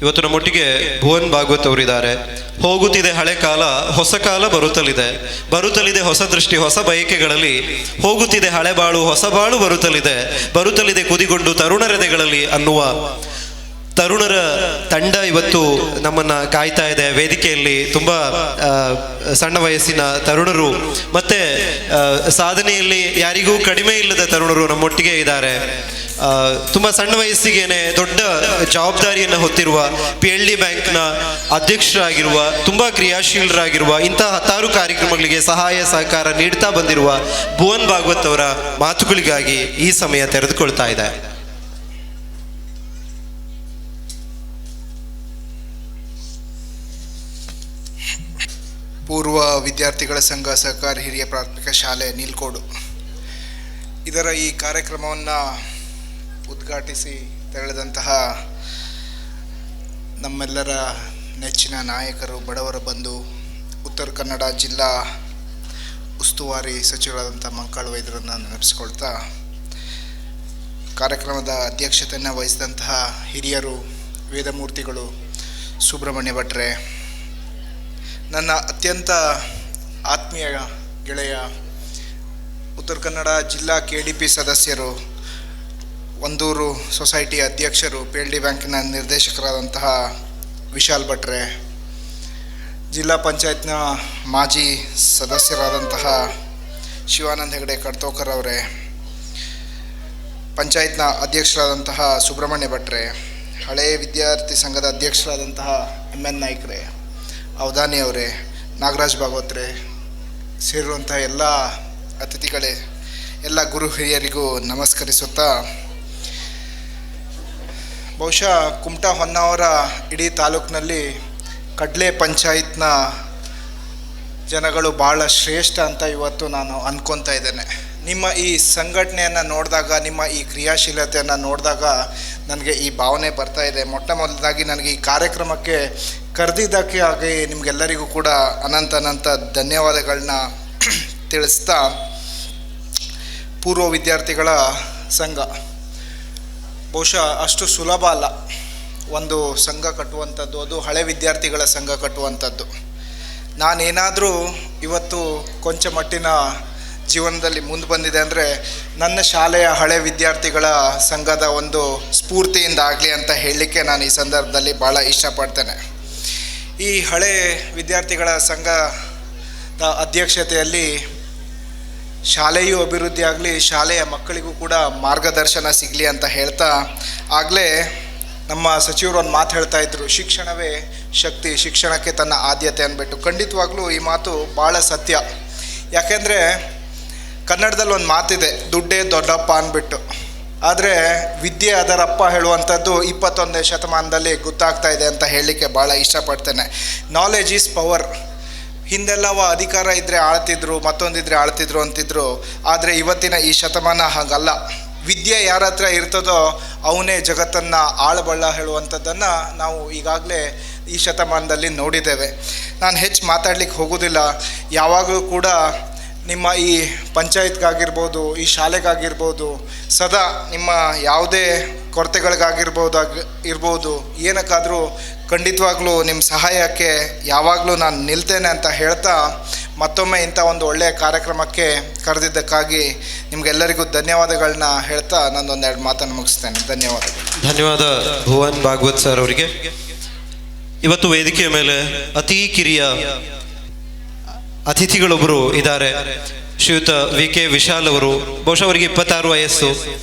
ಇವತ್ತು ನಮ್ಮೊಟ್ಟಿಗೆ ಭುವನ್ ಭಾಗವತ್ ಅವರಿದ್ದಾರೆ. ಹೋಗುತ್ತಿದೆ ಹಳೆ ಕಾಲ, ಹೊಸ ಕಾಲ ಬರುತ್ತಲಿದೆ ಹೊಸ ದೃಷ್ಟಿ ಹೊಸ ಬಯಕೆಗಳಲ್ಲಿ. ಹೋಗುತ್ತಿದೆ ಹಳೆ ಬಾಳು, ಹೊಸ ಬಾಳು ಬರುತ್ತಲಿದೆ ಕುದಿಗೊಂಡು ತರುಣರೆದೆಗಳಲ್ಲಿ ಅನ್ನುವ ತರುಣರ ತಂಡ ಇವತ್ತು ನಮ್ಮನ್ನ ಕಾಯ್ತಾ ಇದೆ. ವೇದಿಕೆಯಲ್ಲಿ ತುಂಬಾ ಸಣ್ಣ ವಯಸ್ಸಿನ ತರುಣರು ಮತ್ತೆ ಸಾಧನೆಯಲ್ಲಿ ಯಾರಿಗೂ ಕಡಿಮೆ ಇಲ್ಲದ ತರುಣರು ನಮ್ಮೊಟ್ಟಿಗೆ ಇದ್ದಾರೆ. ತುಂಬಾ ಸಣ್ಣ ವಯಸ್ಸಿಗೇನೆ ದೊಡ್ಡ ಜವಾಬ್ದಾರಿಯನ್ನು ಹೊತ್ತಿರುವ PLD ಬ್ಯಾಂಕ್ನ ಅಧ್ಯಕ್ಷರಾಗಿರುವ ತುಂಬಾ ಕ್ರಿಯಾಶೀಲರಾಗಿರುವ ಇಂತಹ 10 ಕಾರ್ಯಕ್ರಮಗಳಿಗೆ ಸಹಾಯ ಸಹಕಾರ ನೀಡ್ತಾ ಬಂದಿರುವ ಭುವನ್ ಭಾಗವತ್ ಅವರ ಮಾತುಗಳಿಗಾಗಿ ಈ ಸಮಯ ತೆರೆದುಕೊಳ್ತಾ ಇದೆ. ಪೂರ್ವ ವಿದ್ಯಾರ್ಥಿಗಳ ಸಂಘ ಸಹಕಾರಿ ಹಿರಿಯ ಪ್ರಾಥಮಿಕ ಶಾಲೆ ನೀಲ್ಕೋಡು ಇದರ ಈ ಕಾರ್ಯಕ್ರಮವನ್ನು ಉದ್ಘಾಟಿಸಿ ತೆರಳಿದಂತಹ ನಮ್ಮೆಲ್ಲರ ನೆಚ್ಚಿನ ನಾಯಕರು, ಬಡವರ ಬಂಧು, ಉತ್ತರ ಕನ್ನಡ ಜಿಲ್ಲಾ ಉಸ್ತುವಾರಿ ಸಚಿವರಾದಂಥ ಮಂಕಾಳು ವೈದ್ಯರನ್ನು ನೆನಪಿಸ್ಕೊಳ್ತಾ, ಕಾರ್ಯಕ್ರಮದ ಅಧ್ಯಕ್ಷತೆಯನ್ನು ವಹಿಸಿದಂತಹ ಹಿರಿಯರು, ವೇದಮೂರ್ತಿಗಳು, ಸುಬ್ರಹ್ಮಣ್ಯ ಭಟ್ರೆ, ನನ್ನ ಅತ್ಯಂತ ಆತ್ಮೀಯ ಗೆಳೆಯ ಉತ್ತರ ಕನ್ನಡ ಜಿಲ್ಲಾ KDP ಸದಸ್ಯರು, ಒಂದೂರು ಸೊಸೈಟಿ ಅಧ್ಯಕ್ಷರು, PLD ಬ್ಯಾಂಕಿನ ನಿರ್ದೇಶಕರಾದಂತಹ ವಿಶಾಲ್ ಭಟ್ರೆ, ಜಿಲ್ಲಾ ಪಂಚಾಯತ್ನ ಮಾಜಿ ಸದಸ್ಯರಾದಂತಹ ಶಿವಾನಂದ ಹೆಗಡೆ ಕಡ್ತೋಕರ್ ಅವರೇ, ಪಂಚಾಯತ್ನ ಅಧ್ಯಕ್ಷರಾದಂತಹ ಸುಬ್ರಹ್ಮಣ್ಯ ಭಟ್ರೆ, ಹಳೆಯ ವಿದ್ಯಾರ್ಥಿ ಸಂಘದ ಅಧ್ಯಕ್ಷರಾದಂತಹ MN ನಾಯ್ಕರೇ, ಅವಧಾನಿ ಅವರೇ, ನಾಗರಾಜ್ ಭಾಗವತ್ರೆ, ಸೇರಿರುವಂಥ ಎಲ್ಲ ಅತಿಥಿಗಳೇ, ಎಲ್ಲ ಗುರು ಹಿರಿಯರಿಗೂ ನಮಸ್ಕರಿಸುತ್ತಾ, ಬಹುಶಃ ಕುಮಟಾ ಹೊನ್ನಾವರ ಇಡೀ ತಾಲೂಕಿನಲ್ಲಿ ಕಡ್ಲೆ ಪಂಚಾಯತ್ನ ಜನಗಳು ಭಾಳ ಶ್ರೇಷ್ಠ ಅಂತ ಇವತ್ತು ನಾನು ಅಂದ್ಕೊತಾ ಇದ್ದೇನೆ. ನಿಮ್ಮ ಈ ಸಂಘಟನೆಯನ್ನು ನೋಡಿದಾಗ, ನಿಮ್ಮ ಈ ಕ್ರಿಯಾಶೀಲತೆಯನ್ನು ನೋಡಿದಾಗ ನನಗೆ ಈ ಭಾವನೆ ಬರ್ತಾ ಇದೆ. ಮೊಟ್ಟ ಮೊದಲಾಗಿ ನನಗೆ ಈ ಕಾರ್ಯಕ್ರಮಕ್ಕೆ ಕರೆದಿದ್ದಕ್ಕೆ ಹಾಗೆ ನಿಮಗೆಲ್ಲರಿಗೂ ಕೂಡ ಅನಂತ ಧನ್ಯವಾದಗಳನ್ನ ತಿಳಿಸ್ತಾ, ಪೂರ್ವ ವಿದ್ಯಾರ್ಥಿಗಳ ಸಂಘ ಬಹುಶಃ ಅಷ್ಟು ಸುಲಭ ಅಲ್ಲ ಒಂದು ಸಂಘ ಕಟ್ಟುವಂಥದ್ದು, ಅದು ಹಳೆ ವಿದ್ಯಾರ್ಥಿಗಳ ಸಂಘ ಕಟ್ಟುವಂಥದ್ದು. ನಾನೇನಾದರೂ ಇವತ್ತು ಕೊಂಚ ಮಟ್ಟಿನ ಜೀವನದಲ್ಲಿ ಮುಂದೆ ಬಂದಿದೆ ಅಂದರೆ ನನ್ನ ಶಾಲೆಯ ಹಳೆ ವಿದ್ಯಾರ್ಥಿಗಳ ಸಂಘದ ಒಂದು ಸ್ಫೂರ್ತಿಯಿಂದ ಆಗಲಿ ಅಂತ ಹೇಳಲಿಕ್ಕೆ ನಾನು ಈ ಸಂದರ್ಭದಲ್ಲಿ ಭಾಳ ಇಷ್ಟಪಡ್ತೇನೆ. ಈ ಹಳೆ ವಿದ್ಯಾರ್ಥಿಗಳ ಸಂಘದ ಅಧ್ಯಕ್ಷತೆಯಲ್ಲಿ ಶಾಲೆಯೂ ಅಭಿವೃದ್ಧಿ ಆಗಲಿ, ಶಾಲೆಯ ಮಕ್ಕಳಿಗೂ ಕೂಡ ಮಾರ್ಗದರ್ಶನ ಸಿಗಲಿ ಅಂತ ಹೇಳ್ತಾ, ಆಗಲೇ ನಮ್ಮ ಸಚಿವರು ಒಂದು ಮಾತು ಹೇಳ್ತಾ ಇದ್ರು, ಶಿಕ್ಷಣವೇ ಶಕ್ತಿ, ಶಿಕ್ಷಣಕ್ಕೆ ತನ್ನ ಆದ್ಯತೆ ಅಂದ್ಬಿಟ್ಟು. ಖಂಡಿತವಾಗ್ಲೂ ಈ ಮಾತು ಭಾಳ ಸತ್ಯ. ಯಾಕೆಂದರೆ ಕನ್ನಡದಲ್ಲಿ ಒಂದು ಮಾತಿದೆ, ದುಡ್ಡೇ ದೊಡ್ಡಪ್ಪ ಅಂದ್ಬಿಟ್ಟು. ಆದರೆ ವಿದ್ಯೆ ಅದರಪ್ಪ ಹೇಳುವಂಥದ್ದು 21ನೇ ಶತಮಾನದಲ್ಲಿ ಗೊತ್ತಾಗ್ತಾ ಇದೆ ಅಂತ ಹೇಳಲಿಕ್ಕೆ ಭಾಳ ಇಷ್ಟಪಡ್ತೇನೆ. Knowledge is power. ಹಿಂದೆಲ್ಲವ ಅಧಿಕಾರ ಇದ್ದರೆ ಆಳ್ತಿದ್ರು, ಮತ್ತೊಂದಿದ್ರೆ ಆಳ್ತಿದ್ರು ಅಂತಿದ್ರು. ಆದರೆ ಇವತ್ತಿನ ಈ ಶತಮಾನ ಹಾಗಲ್ಲ. ವಿದ್ಯೆ ಯಾರ ಹತ್ರ ಇರ್ತದೋ ಅವನೇ ಜಗತ್ತನ್ನು ಆಳಬಳ್ಳ ಹೇಳುವಂಥದ್ದನ್ನು ನಾವು ಈಗಾಗಲೇ ಈ ಶತಮಾನದಲ್ಲಿ ನೋಡಿದ್ದೇವೆ. ನಾನು ಹೆಚ್ಚು ಮಾತಾಡಲಿಕ್ಕೆ ಹೋಗೋದಿಲ್ಲ. ಯಾವಾಗಲೂ ಕೂಡ ನಿಮ್ಮ ಈ ಪಂಚಾಯತ್ಗಾಗಿರ್ಬೋದು, ಈ ಶಾಲೆಗಾಗಿರ್ಬೋದು, ಸದಾ ನಿಮ್ಮ ಯಾವುದೇ ಕೊರತೆಗಳಿಗಾಗಿರ್ಬೋದು ಏನಕ್ಕಾದರೂ ಖಂಡಿತವಾಗ್ಲೂ ನಿಮ್ಮ ಸಹಾಯಕ್ಕೆ ಯಾವಾಗಲೂ ನಾನು ನಿಲ್ತೇನೆ ಅಂತ ಹೇಳ್ತಾ, ಮತ್ತೊಮ್ಮೆ ಇಂಥ ಒಂದು ಒಳ್ಳೆಯ ಕಾರ್ಯಕ್ರಮಕ್ಕೆ ಕರೆದಿದ್ದಕ್ಕಾಗಿ ನಿಮಗೆಲ್ಲರಿಗೂ ಧನ್ಯವಾದಗಳನ್ನ ಹೇಳ್ತಾ ನಾನೊಂದೆರಡು ಮಾತನ್ನು ಮುಗಿಸ್ತೇನೆ. ಧನ್ಯವಾದ ಭುವನ್ ಭಾಗವತ್ ಸರ್ ಅವರಿಗೆ. ಇವತ್ತು ವೇದಿಕೆಯ ಮೇಲೆ ಅತಿ ಕಿರಿಯ ಅತಿಥಿಗಳೊಬ್ಬರು ಇದ್ದಾರೆ. ಶ್ರೀಯುತ VK ವಿಶಾಲ್ ಅವರು. ಬಹುಶಃ ಅವರಿಗೆ 26 ವಯಸ್ಸು.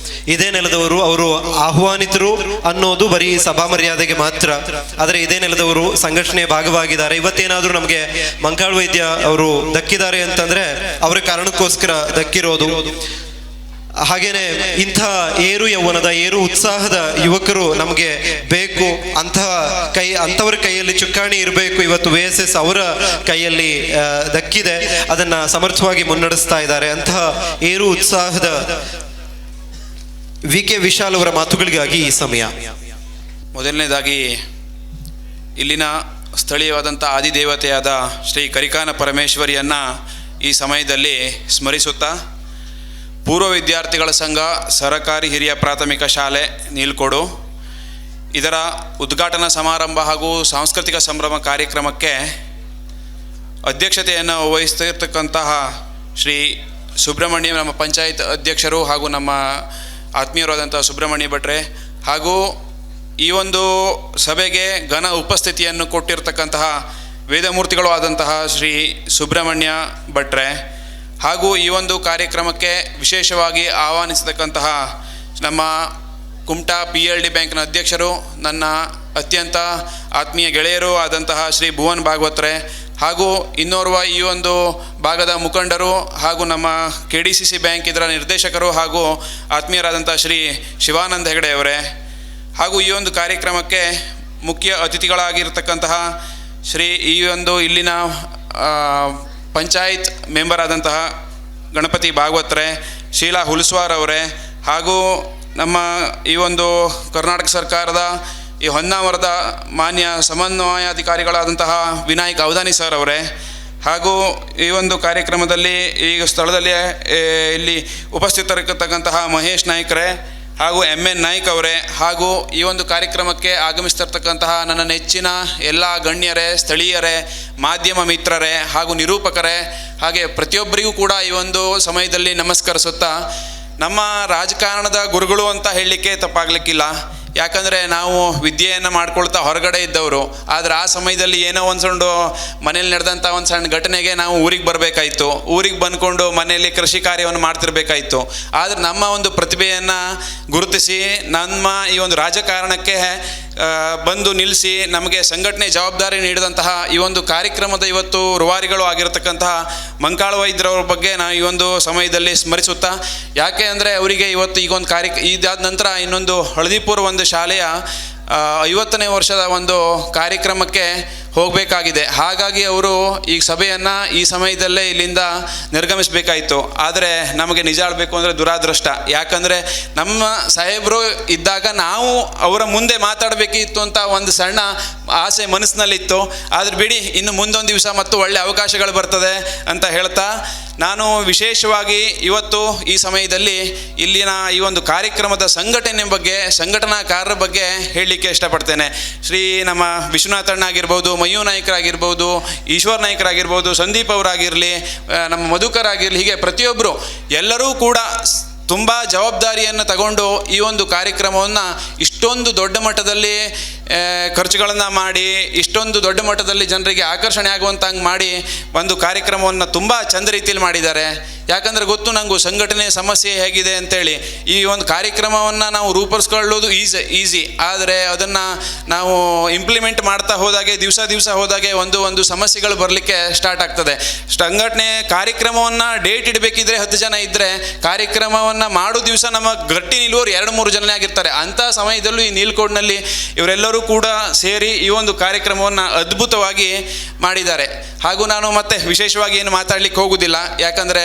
ಇದೇ ನೆಲದವರು. ಅವರು ಆಹ್ವಾನಿತರು ಅನ್ನೋದು ಬರೀ ಸಭಾ ಮರ್ಯಾದೆಗೆ ಮಾತ್ರ. ಆದರೆ ಇದೇ ನೆಲದವರು, ಸಂಘಟನೆಯ ಭಾಗವಾಗಿದ್ದಾರೆ. ಇವತ್ತೇನಾದರೂ ನಮಗೆ ಮಂಕಾಳು ವೈದ್ಯ ಅವರು ದಕ್ಕಿದ್ದಾರೆ ಅಂತಂದ್ರೆ ಅವರ ಕಾರಣಕ್ಕೋಸ್ಕರ ದಕ್ಕಿರೋದು. ಹಾಗೇನೆ ಇಂಥ ಏರು ಯೌವನದ, ಏರು ಉತ್ಸಾಹದ ಯುವಕರು ನಮಗೆ ಬೇಕು. ಅಂಥವರ ಕೈಯಲ್ಲಿ ಚುಕ್ಕಾಣಿ ಇರಬೇಕು. ಇವತ್ತು VSS ಅವರ ಕೈಯಲ್ಲಿ ದಕ್ಕಿದೆ. ಅದನ್ನ ಸಮರ್ಥವಾಗಿ ಮುನ್ನಡೆಸ್ತಾ ಇದ್ದಾರೆ. ಅಂತಹ ಏರು ಉತ್ಸಾಹದ VK ವಿಶಾಲ್ ಅವರ ಮಾತುಗಳಿಗಾಗಿ ಈ ಸಮಯ. ಮೊದಲನೇದಾಗಿ ಇಲ್ಲಿನ ಸ್ಥಳೀಯವಾದಂಥ ಆದಿದೇವತೆಯಾದ ಶ್ರೀ ಕರಿಕಾನ ಪರಮೇಶ್ವರಿಯನ್ನು ಈ ಸಮಯದಲ್ಲಿ ಸ್ಮರಿಸುತ್ತಾ, ಪೂರ್ವ ವಿದ್ಯಾರ್ಥಿಗಳ ಸಂಘ ಸರಕಾರಿ ಹಿರಿಯ ಪ್ರಾಥಮಿಕ ಶಾಲೆ ನೀಲ್ಕೋಡು ಇದರ ಉದ್ಘಾಟನಾ ಸಮಾರಂಭ ಹಾಗೂ ಸಾಂಸ್ಕೃತಿಕ ಸಂಭ್ರಮ ಕಾರ್ಯಕ್ರಮಕ್ಕೆ ಅಧ್ಯಕ್ಷತೆಯನ್ನು ವಹಿಸ್ತಿರ್ತಕ್ಕಂತಹ ಶ್ರೀ ಸುಬ್ರಹ್ಮಣ್ಯ, ನಮ್ಮ ಪಂಚಾಯತ್ ಅಧ್ಯಕ್ಷರು ಹಾಗೂ ನಮ್ಮ ಆತ್ಮೀಯರಾದಂಥ ಸುಬ್ರಹ್ಮಣ್ಯ ಭಟ್ರೆ, ಹಾಗೂ ಈ ಒಂದು ಸಭೆಗೆ ಘನ ಉಪಸ್ಥಿತಿಯನ್ನು ಕೊಟ್ಟಿರ್ತಕ್ಕಂತಹ ವೇದಮೂರ್ತಿಗಳು ಆದಂತಹ ಶ್ರೀ ಸುಬ್ರಹ್ಮಣ್ಯ ಭಟ್ರೆ, ಹಾಗೂ ಈ ಒಂದು ಕಾರ್ಯಕ್ರಮಕ್ಕೆ ವಿಶೇಷವಾಗಿ ಆಹ್ವಾನಿಸತಕ್ಕಂತಹ ನಮ್ಮ ಕುಮಟಾ PLD ಬ್ಯಾಂಕ್ನ ಅಧ್ಯಕ್ಷರು, ನನ್ನ ಅತ್ಯಂತ ಆತ್ಮೀಯ ಗೆಳೆಯರು ಆದಂತಹ ಶ್ರೀ ಭುವನ್ ಭಾಗವತ್ರೆ, ಹಾಗೂ ಇನ್ನೋರ್ವ ಈ ಒಂದು ಭಾಗದ ಮುಖಂಡರು ಹಾಗೂ ನಮ್ಮ KDCC ಬ್ಯಾಂಕ್ ಇದರ ನಿರ್ದೇಶಕರು ಹಾಗೂ ಆತ್ಮೀಯರಾದಂಥ ಶ್ರೀ ಶಿವಾನಂದ ಹೆಗಡೆ ಅವರೇ, ಹಾಗೂ ಈ ಒಂದು ಕಾರ್ಯಕ್ರಮಕ್ಕೆ ಮುಖ್ಯ ಅತಿಥಿಗಳಾಗಿರ್ತಕ್ಕಂತಹ ಶ್ರೀ ಈ ಒಂದು ಇಲ್ಲಿನ ಪಂಚಾಯತ್ ಮೆಂಬರ್ ಆದಂತಹ ಗಣಪತಿ ಭಾಗವತ್ರೆ, ಶೀಲಾ ಹುಲ್ಸ್ವಾರ್ ಅವರೇ, ಹಾಗೂ ನಮ್ಮ ಈ ಒಂದು ಕರ್ನಾಟಕ ಸರ್ಕಾರದ ಈ ಹೊನ್ನಾವರದ ಮಾನ್ಯ ಸಮನ್ವಯಾಧಿಕಾರಿಗಳಾದಂತಹ ವಿನಾಯಕ್ ಅವಧಾನಿ ಸರ್ ಅವರೇ, ಹಾಗೂ ಈ ಒಂದು ಕಾರ್ಯಕ್ರಮದಲ್ಲಿ ಈ ಸ್ಥಳದಲ್ಲಿ ಇಲ್ಲಿ ಉಪಸ್ಥಿತರಿರತಕ್ಕಂತಹ ಮಹೇಶ್ ನಾಯ್ಕರೇ ಹಾಗೂ MN ನಾಯ್ಕ್ ಅವರೇ, ಹಾಗೂ ಈ ಒಂದು ಕಾರ್ಯಕ್ರಮಕ್ಕೆ ಆಗಮಿಸ್ತಿರ್ತಕ್ಕಂತಹ ನನ್ನ ನೆಚ್ಚಿನ ಎಲ್ಲ ಗಣ್ಯರೇ, ಸ್ಥಳೀಯರೇ, ಮಾಧ್ಯಮ ಮಿತ್ರರೇ ಹಾಗೂ ನಿರೂಪಕರೇ, ಹಾಗೆ ಪ್ರತಿಯೊಬ್ಬರಿಗೂ ಕೂಡ ಈ ಒಂದು ಸಮಯದಲ್ಲಿ ನಮಸ್ಕರಿಸುತ್ತಾ, ನಮ್ಮ ರಾಜಕಾರಣದ ಗುರುಗಳು ಅಂತ ಹೇಳಲಿಕ್ಕೆ ತಪ್ಪಾಗಲಿಕ್ಕಿಲ್ಲ. ಯಾಕಂದರೆ ನಾವು ವಿದ್ಯೆಯನ್ನು ಮಾಡ್ಕೊಳ್ತಾ ಹೊರಗಡೆ ಇದ್ದವರು, ಆದರೆ ಆ ಸಮಯದಲ್ಲಿ ಏನೋ ಒಂದು ಸಣ್ಣ ಮನೇಲಿ ನಡೆದಂಥ ಒಂದು ಸಣ್ಣ ಘಟನೆಗೆ ನಾವು ಊರಿಗೆ ಬರಬೇಕಾಯಿತು. ಊರಿಗೆ ಬಂದ್ಕೊಂಡು ಮನೆಯಲ್ಲಿ ಕೃಷಿ ಕಾರ್ಯವನ್ನು ಮಾಡ್ತಿರ್ಬೇಕಾಯಿತು. ಆದರೆ ನಮ್ಮ ಒಂದು ಪ್ರತಿಭೆಯನ್ನು ಗುರುತಿಸಿ ನಮ್ಮ ಈ ಒಂದು ರಾಜಕಾರಣಕ್ಕೆ ಬಂದು ನಿಲ್ಲಿಸಿ ನಮಗೆ ಸಂಘಟನೆ ಜವಾಬ್ದಾರಿ ನೀಡಿದಂತಹ ಈ ಒಂದು ಕಾರ್ಯಕ್ರಮದ ಇವತ್ತು ರೂವಾರಿಗಳು ಆಗಿರತಕ್ಕಂತಹ ಮಂಕಾಳ ವೈದ್ಯರವ್ರ ಬಗ್ಗೆ ನಾವು ಈ ಒಂದು ಸಮಯದಲ್ಲಿ ಸ್ಮರಿಸುತ್ತಾ, ಯಾಕೆ ಅಂದರೆ ಅವರಿಗೆ ಇವತ್ತು ಈಗ ಒಂದು ಇದಾದ ನಂತರ ಇನ್ನೊಂದು ಹಳದಿಪುರ ಒಂದು ಶಾಲೆಯ 50ನೇ ವರ್ಷದ ಒಂದು ಕಾರ್ಯಕ್ರಮಕ್ಕೆ ಹೋಗಬೇಕಾಗಿದೆ. ಹಾಗಾಗಿ ಅವರು ಈ ಸಭೆಯನ್ನು ಈ ಸಮಯದಲ್ಲೇ ಇಲ್ಲಿಂದ ನಿರ್ಗಮಿಸಬೇಕಾಯಿತು. ಆದರೆ ನಮಗೆ ನಿಜ ಆಡಬೇಕು ಅಂದರೆ ದುರಾದೃಷ್ಟ. ಯಾಕಂದರೆ ನಮ್ಮ ಸಾಹೇಬರು ಇದ್ದಾಗ ನಾವು ಅವರ ಮುಂದೆ ಮಾತಾಡಬೇಕಿತ್ತು ಅಂತ ಒಂದು ಸಣ್ಣ ಆಸೆ ಮನಸ್ಸಿನಲ್ಲಿತ್ತು. ಆದರೆ ಬಿಡಿ, ಇನ್ನು ಮುಂದೊಂದು ದಿವಸ ಮತ್ತು ಒಳ್ಳೆ ಅವಕಾಶಗಳು ಬರ್ತದೆ ಅಂತ ಹೇಳ್ತಾ, ನಾನು ವಿಶೇಷವಾಗಿ ಇವತ್ತು ಈ ಸಮಯದಲ್ಲಿ ಇಲ್ಲಿನ ಈ ಒಂದು ಕಾರ್ಯಕ್ರಮದ ಸಂಘಟನೆ ಬಗ್ಗೆ, ಸಂಘಟನಾಕಾರರ ಬಗ್ಗೆ ಹೇಳಲಿಕ್ಕೆ ಇಷ್ಟಪಡ್ತೇನೆ. ಶ್ರೀ ನಮ್ಮ ವಿಶ್ವನಾಥಣ್ಣ ಆಗಿರ್ಬೋದು, ಮಯೂರ್ ನಾಯ್ಕರಾಗಿರ್ಬೋದು, ಈಶ್ವರ್ ನಾಯ್ಕರಾಗಿರ್ಬೋದು, ಸಂದೀಪ್ ಅವರಾಗಿರಲಿ, ನಮ್ಮ ಮಧುಕರ್ ಆಗಿರಲಿ, ಹೀಗೆ ಪ್ರತಿಯೊಬ್ಬರು ಎಲ್ಲರೂ ಕೂಡ ತುಂಬ ಜವಾಬ್ದಾರಿಯನ್ನು ತಗೊಂಡು ಈ ಒಂದು ಕಾರ್ಯಕ್ರಮವನ್ನು ಇಷ್ಟೊಂದು ದೊಡ್ಡ ಮಟ್ಟದಲ್ಲಿ ಖರ್ಚುಗಳನ್ನು ಮಾಡಿ, ಇಷ್ಟೊಂದು ದೊಡ್ಡ ಮಟ್ಟದಲ್ಲಿ ಜನರಿಗೆ ಆಕರ್ಷಣೆ ಆಗುವಂತಂಗೆ ಮಾಡಿ ಒಂದು ಕಾರ್ಯಕ್ರಮವನ್ನು ತುಂಬ ಚಂದ ರೀತಿಯಲ್ಲಿ ಮಾಡಿದ್ದಾರೆ. ಯಾಕಂದರೆ ಗೊತ್ತು ನನಗೂ ಸಂಘಟನೆ ಸಮಸ್ಯೆ ಹೇಗಿದೆ ಅಂತೇಳಿ. ಈ ಒಂದು ಕಾರ್ಯಕ್ರಮವನ್ನು ನಾವು ರೂಪಿಸ್ಕೊಳ್ಳೋದು ಈಸಿ, ಆದರೆ ಅದನ್ನು ನಾವು ಇಂಪ್ಲಿಮೆಂಟ್ ಮಾಡ್ತಾ ಹೋದಾಗೆ ದಿವಸ ಹೋದಾಗೆ ಒಂದು ಸಮಸ್ಯೆಗಳು ಬರಲಿಕ್ಕೆ ಸ್ಟಾರ್ಟ್ ಆಗ್ತದೆ. ಸಂಘಟನೆ ಕಾರ್ಯಕ್ರಮವನ್ನು ಡೇಟ್ ಇಡಬೇಕಿದ್ರೆ 10 ಜನ ಇದ್ದರೆ, ಕಾರ್ಯಕ್ರಮವನ್ನು ಮಾಡೋ ದಿವಸ ನಮ್ಮ ಗಟ್ಟಿ ನಿಲ್ಲುವವರು 2-3 ಜನ ಆಗಿರ್ತಾರೆ. ಅಂಥ ಸಮಯದಲ್ಲೂ ಈ ನೀಲ್ಕೋಡ್ನಲ್ಲಿ ಇವರೆಲ್ಲರೂ ಕೂಡ ಸೇರಿ ಈ ಒಂದು ಕಾರ್ಯಕ್ರಮವನ್ನು ಅದ್ಭುತವಾಗಿ ಮಾಡಿದ್ದಾರೆ. ಹಾಗೂ ನಾನು ಮತ್ತೆ ವಿಶೇಷವಾಗಿ ಏನು ಮಾತಾಡಲಿಕ್ಕೆ ಹೋಗೋದಿಲ್ಲ, ಯಾಕಂದರೆ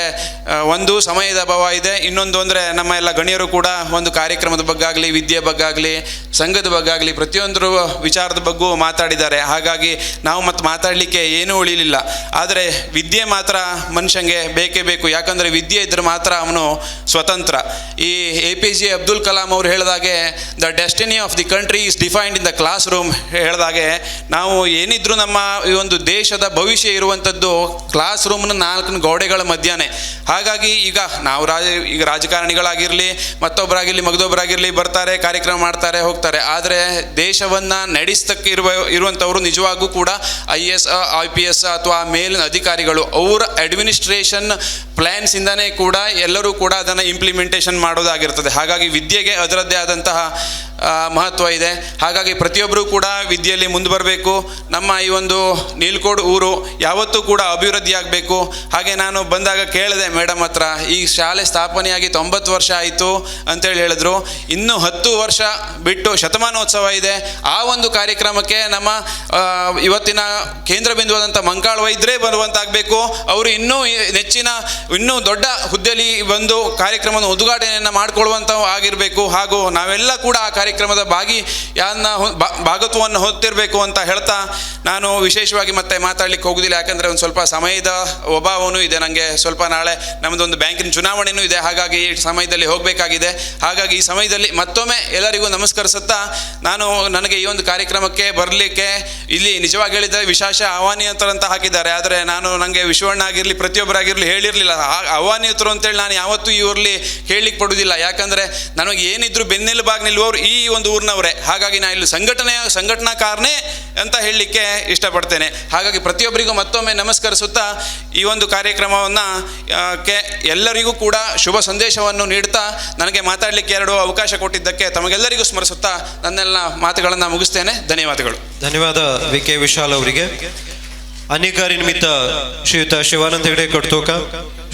ಒಂದು ಸಮಯದ ಅಭಾವ ಇದೆ. ಇನ್ನೊಂದು ಅಂದರೆ ನಮ್ಮ ಎಲ್ಲ ಗಣ್ಯರು ಕೂಡ ಒಂದು ಕಾರ್ಯಕ್ರಮದ ಬಗ್ಗೆ ಆಗಲಿ, ವಿದ್ಯೆ ಬಗ್ಗೆ ಆಗಲಿ, ಸಂಘದ ಬಗ್ಗೆ ಆಗಲಿ, ಪ್ರತಿಯೊಂದು ವಿಚಾರದ ಬಗ್ಗೂ ಮಾತಾಡಿದ್ದಾರೆ. ಹಾಗಾಗಿ ನಾವು ಮತ್ತೆ ಮಾತಾಡಲಿಕ್ಕೆ ಏನೂ ಉಳಿಲಿಲ್ಲ. ಆದರೆ ವಿದ್ಯೆ ಮಾತ್ರ ಮನುಷ್ಯಂಗೆ ಬೇಕೇ ಬೇಕು. ಯಾಕಂದರೆ ವಿದ್ಯೆ ಇದ್ದರೆ ಮಾತ್ರ ಅವನು ಸ್ವತಂತ್ರ. ಈ APJ ಅಬ್ದುಲ್ ಕಲಾಂ ಅವರು ಹೇಳಿದಾಗೆ, the destiny of the country is defined in the class room ಹೇಳಿದಾಗೆ, ನಾವು ಏನಿದ್ರು ನಮ್ಮ ಈ ಒಂದು ದೇಶದ ಭವಿಷ್ಯ ಇರುವಂಥದ್ದು ಕ್ಲಾಸ್ ರೂಮ್ನ 4 ಗೋಡೆಗಳ ಮಧ್ಯಾಹ್ನ. ಹಾಗಾಗಿ ಈಗ ನಾವು ಈಗ ರಾಜಕಾರಣಿಗಳಾಗಿರಲಿ, ಮತ್ತೊಬ್ಬರಾಗಿರಲಿ, ಮಗದೊಬ್ಬರಾಗಿರಲಿ ಬರ್ತಾರೆ, ಕಾರ್ಯಕ್ರಮ ಮಾಡ್ತಾರೆ, ಹೋಗ್ತಾರೆ. ಆದರೆ ದೇಶವನ್ನು ನಡೆಸ್ತಕ್ಕೆ ಇರುವಂಥವರು ನಿಜವಾಗೂ ಕೂಡ IAS, IPS ಅಥವಾ ಮೇಲಿನ ಅಧಿಕಾರಿಗಳು. ಅವರ ಅಡ್ಮಿನಿಸ್ಟ್ರೇಷನ್ ಪ್ಲ್ಯಾನ್ಸಿಂದನೇ ಕೂಡ ಎಲ್ಲರೂ ಕೂಡ ಅದನ್ನು ಇಂಪ್ಲಿಮೆಂಟೇಷನ್ ಮಾಡೋದಾಗಿರ್ತದೆ. ಹಾಗಾಗಿ ವಿದ್ಯೆಗೆ ಅದರದ್ದೇ ಆದಂತಹ ಮಹತ್ವ ಇದೆ. ಹಾಗಾಗಿ ಪ್ರತಿಯೊಬ್ಬರೂ ಕೂಡ ವಿದ್ಯೆಯಲ್ಲಿ ಮುಂದೆ ಬರಬೇಕು. ನಮ್ಮ ಈ ಒಂದು ನೀಲ್ಕೋಡ್ ಊರು ಯಾವತ್ತೂ ಕೂಡ ಅಭಿವೃದ್ಧಿ ಆಗಬೇಕು. ಹಾಗೆ ನಾನು ಬಂದಾಗ ಕೇಳಿದೆ ಮೇಡಮ್ ಹತ್ರ, ಈ ಶಾಲೆ ಸ್ಥಾಪನೆಯಾಗಿ 90 ವರ್ಷ ಆಯಿತು ಅಂತೇಳಿ ಹೇಳಿದ್ರು. ಇನ್ನೂ 10 ವರ್ಷ ಬಿಟ್ಟು ಶತಮಾನೋತ್ಸವ ಇದೆ. ಆ ಒಂದು ಕಾರ್ಯಕ್ರಮಕ್ಕೆ ನಮ್ಮ ಇವತ್ತಿನ ಕೇಂದ್ರ ಬಿಂದುವಾದಂಥ ಮಂಕಾಳ ವೈದ್ಯರೇ ಬರುವಂತಾಗಬೇಕು. ಅವರು ಇನ್ನೂ ದೊಡ್ಡ ಹುದ್ದೆಯಲ್ಲಿ ಬಂದು ಕಾರ್ಯಕ್ರಮದ ಉದ್ಘಾಟನೆಯನ್ನು ಮಾಡಿಕೊಳ್ಳುವಂಥ ಆಗಿರಬೇಕು. ಹಾಗೂ ನಾವೆಲ್ಲ ಕೂಡ ಆ ಕಾರ್ಯಕ್ರಮದ ಭಾಗತ್ವವನ್ನು ಹೊತ್ತಿರಬೇಕು ಅಂತ ಹೇಳ್ತಾ ನಾನು ವಿಶೇಷವಾಗಿ ಮತ್ತೆ ಮಾತಾಡ್ಲಿಕ್ಕೆ ಹೋಗುವುದಿಲ್ಲ. ಯಾಕಂದರೆ ಒಂದು ಸ್ವಲ್ಪ ಸಮಯದ ಅಭಾವವೂ ಇದೆ. ನನಗೆ ಸ್ವಲ್ಪ ನಾಳೆ ನಮ್ಮದೊಂದು ಬ್ಯಾಂಕಿನ ಚುನಾವಣೆಯೂ ಇದೆ. ಹಾಗಾಗಿ ಈ ಸಮಯದಲ್ಲಿ ಹೋಗಬೇಕಾಗಿದೆ. ಹಾಗಾಗಿ ಈ ಸಮಯದಲ್ಲಿ ಮತ್ತೊಮ್ಮೆ ಎಲ್ಲರಿಗೂ ನಮಸ್ಕರಿಸುತ್ತಾ ನನಗೆ ಈ ಒಂದು ಕಾರ್ಯಕ್ರಮಕ್ಕೆ ಬರಲಿಕ್ಕೆ ಇಲ್ಲಿ ನಿಜವಾಗಿ ಹೇಳಿದರೆ ವಿಶೇಷ ಆಹ್ವಾನಿತರು ಅಂತ ಹಾಕಿದ್ದಾರೆ. ಆದರೆ ನನಗೆ ವಿಶ್ವಣ್ಣ ಆಗಿರಲಿ ಪ್ರತಿಯೊಬ್ಬರಾಗಿರಲಿ ಹೇಳಿರಲಿಲ್ಲ ಆಹ್ವಾನಿತರು ಅಂತೇಳಿ. ನಾನು ಯಾವತ್ತೂ ಈ ಊರಲ್ಲಿ ಹೇಳಲಿಕ್ಕೆ ಪಡುವುದಿಲ್ಲ. ಯಾಕಂದರೆ ನನಗೆ ಏನಿದ್ರು ಬೆನ್ನೆಲುಬಾಗಿ ನಿಲ್ಲುವವರು ಈ ಒಂದು ಊರಿನವರೇ. ಹಾಗಾಗಿ ನಾನು ಇಲ್ಲಿ ಸಂಘಟನಾಕಾರನೇ ಅಂತ ಹೇಳಲಿಕ್ಕೆ ಇಷ್ಟಪಡ್ತೇನೆ. ಹಾಗಾಗಿ ಪ್ರತಿಯೊಬ್ಬರಿಗೂ ಮತ್ತೊಮ್ಮೆ ನಮಸ್ಕರಿಸುತ್ತಾ ಈ ಒಂದು ಕಾರ್ಯಕ್ರಮವನ್ನು ಎಲ್ಲರಿಗೂ ಕೂಡ ಶುಭ ಸಂದೇಶವನ್ನು ನೀಡ್ತಾ ನನಗೆ ಮಾತಾಡಲಿಕ್ಕೆ 2 ಅವಕಾಶ ಕೊಟ್ಟಿದ್ದಕ್ಕೆ ತಮಗೆಲ್ಲರಿಗೂ ಸ್ಮರಿಸುತ್ತಾ ನನ್ನೆಲ್ಲ ಮಾತುಗಳನ್ನು ಮುಗಿಸ್ತೇನೆ. ಧನ್ಯವಾದಗಳು. ಧನ್ಯವಾದ ವಿ.ಕೆ. ವಿಶಾಲ್ ಅವರಿಗೆ. ಅನೇಕಾರಿ ನಿಮಿತ್ತ ಶ್ರೀಯುತ ಶಿವಾನಂದ ಹೆಗಡೆ ಕಡ್ತೋಕ,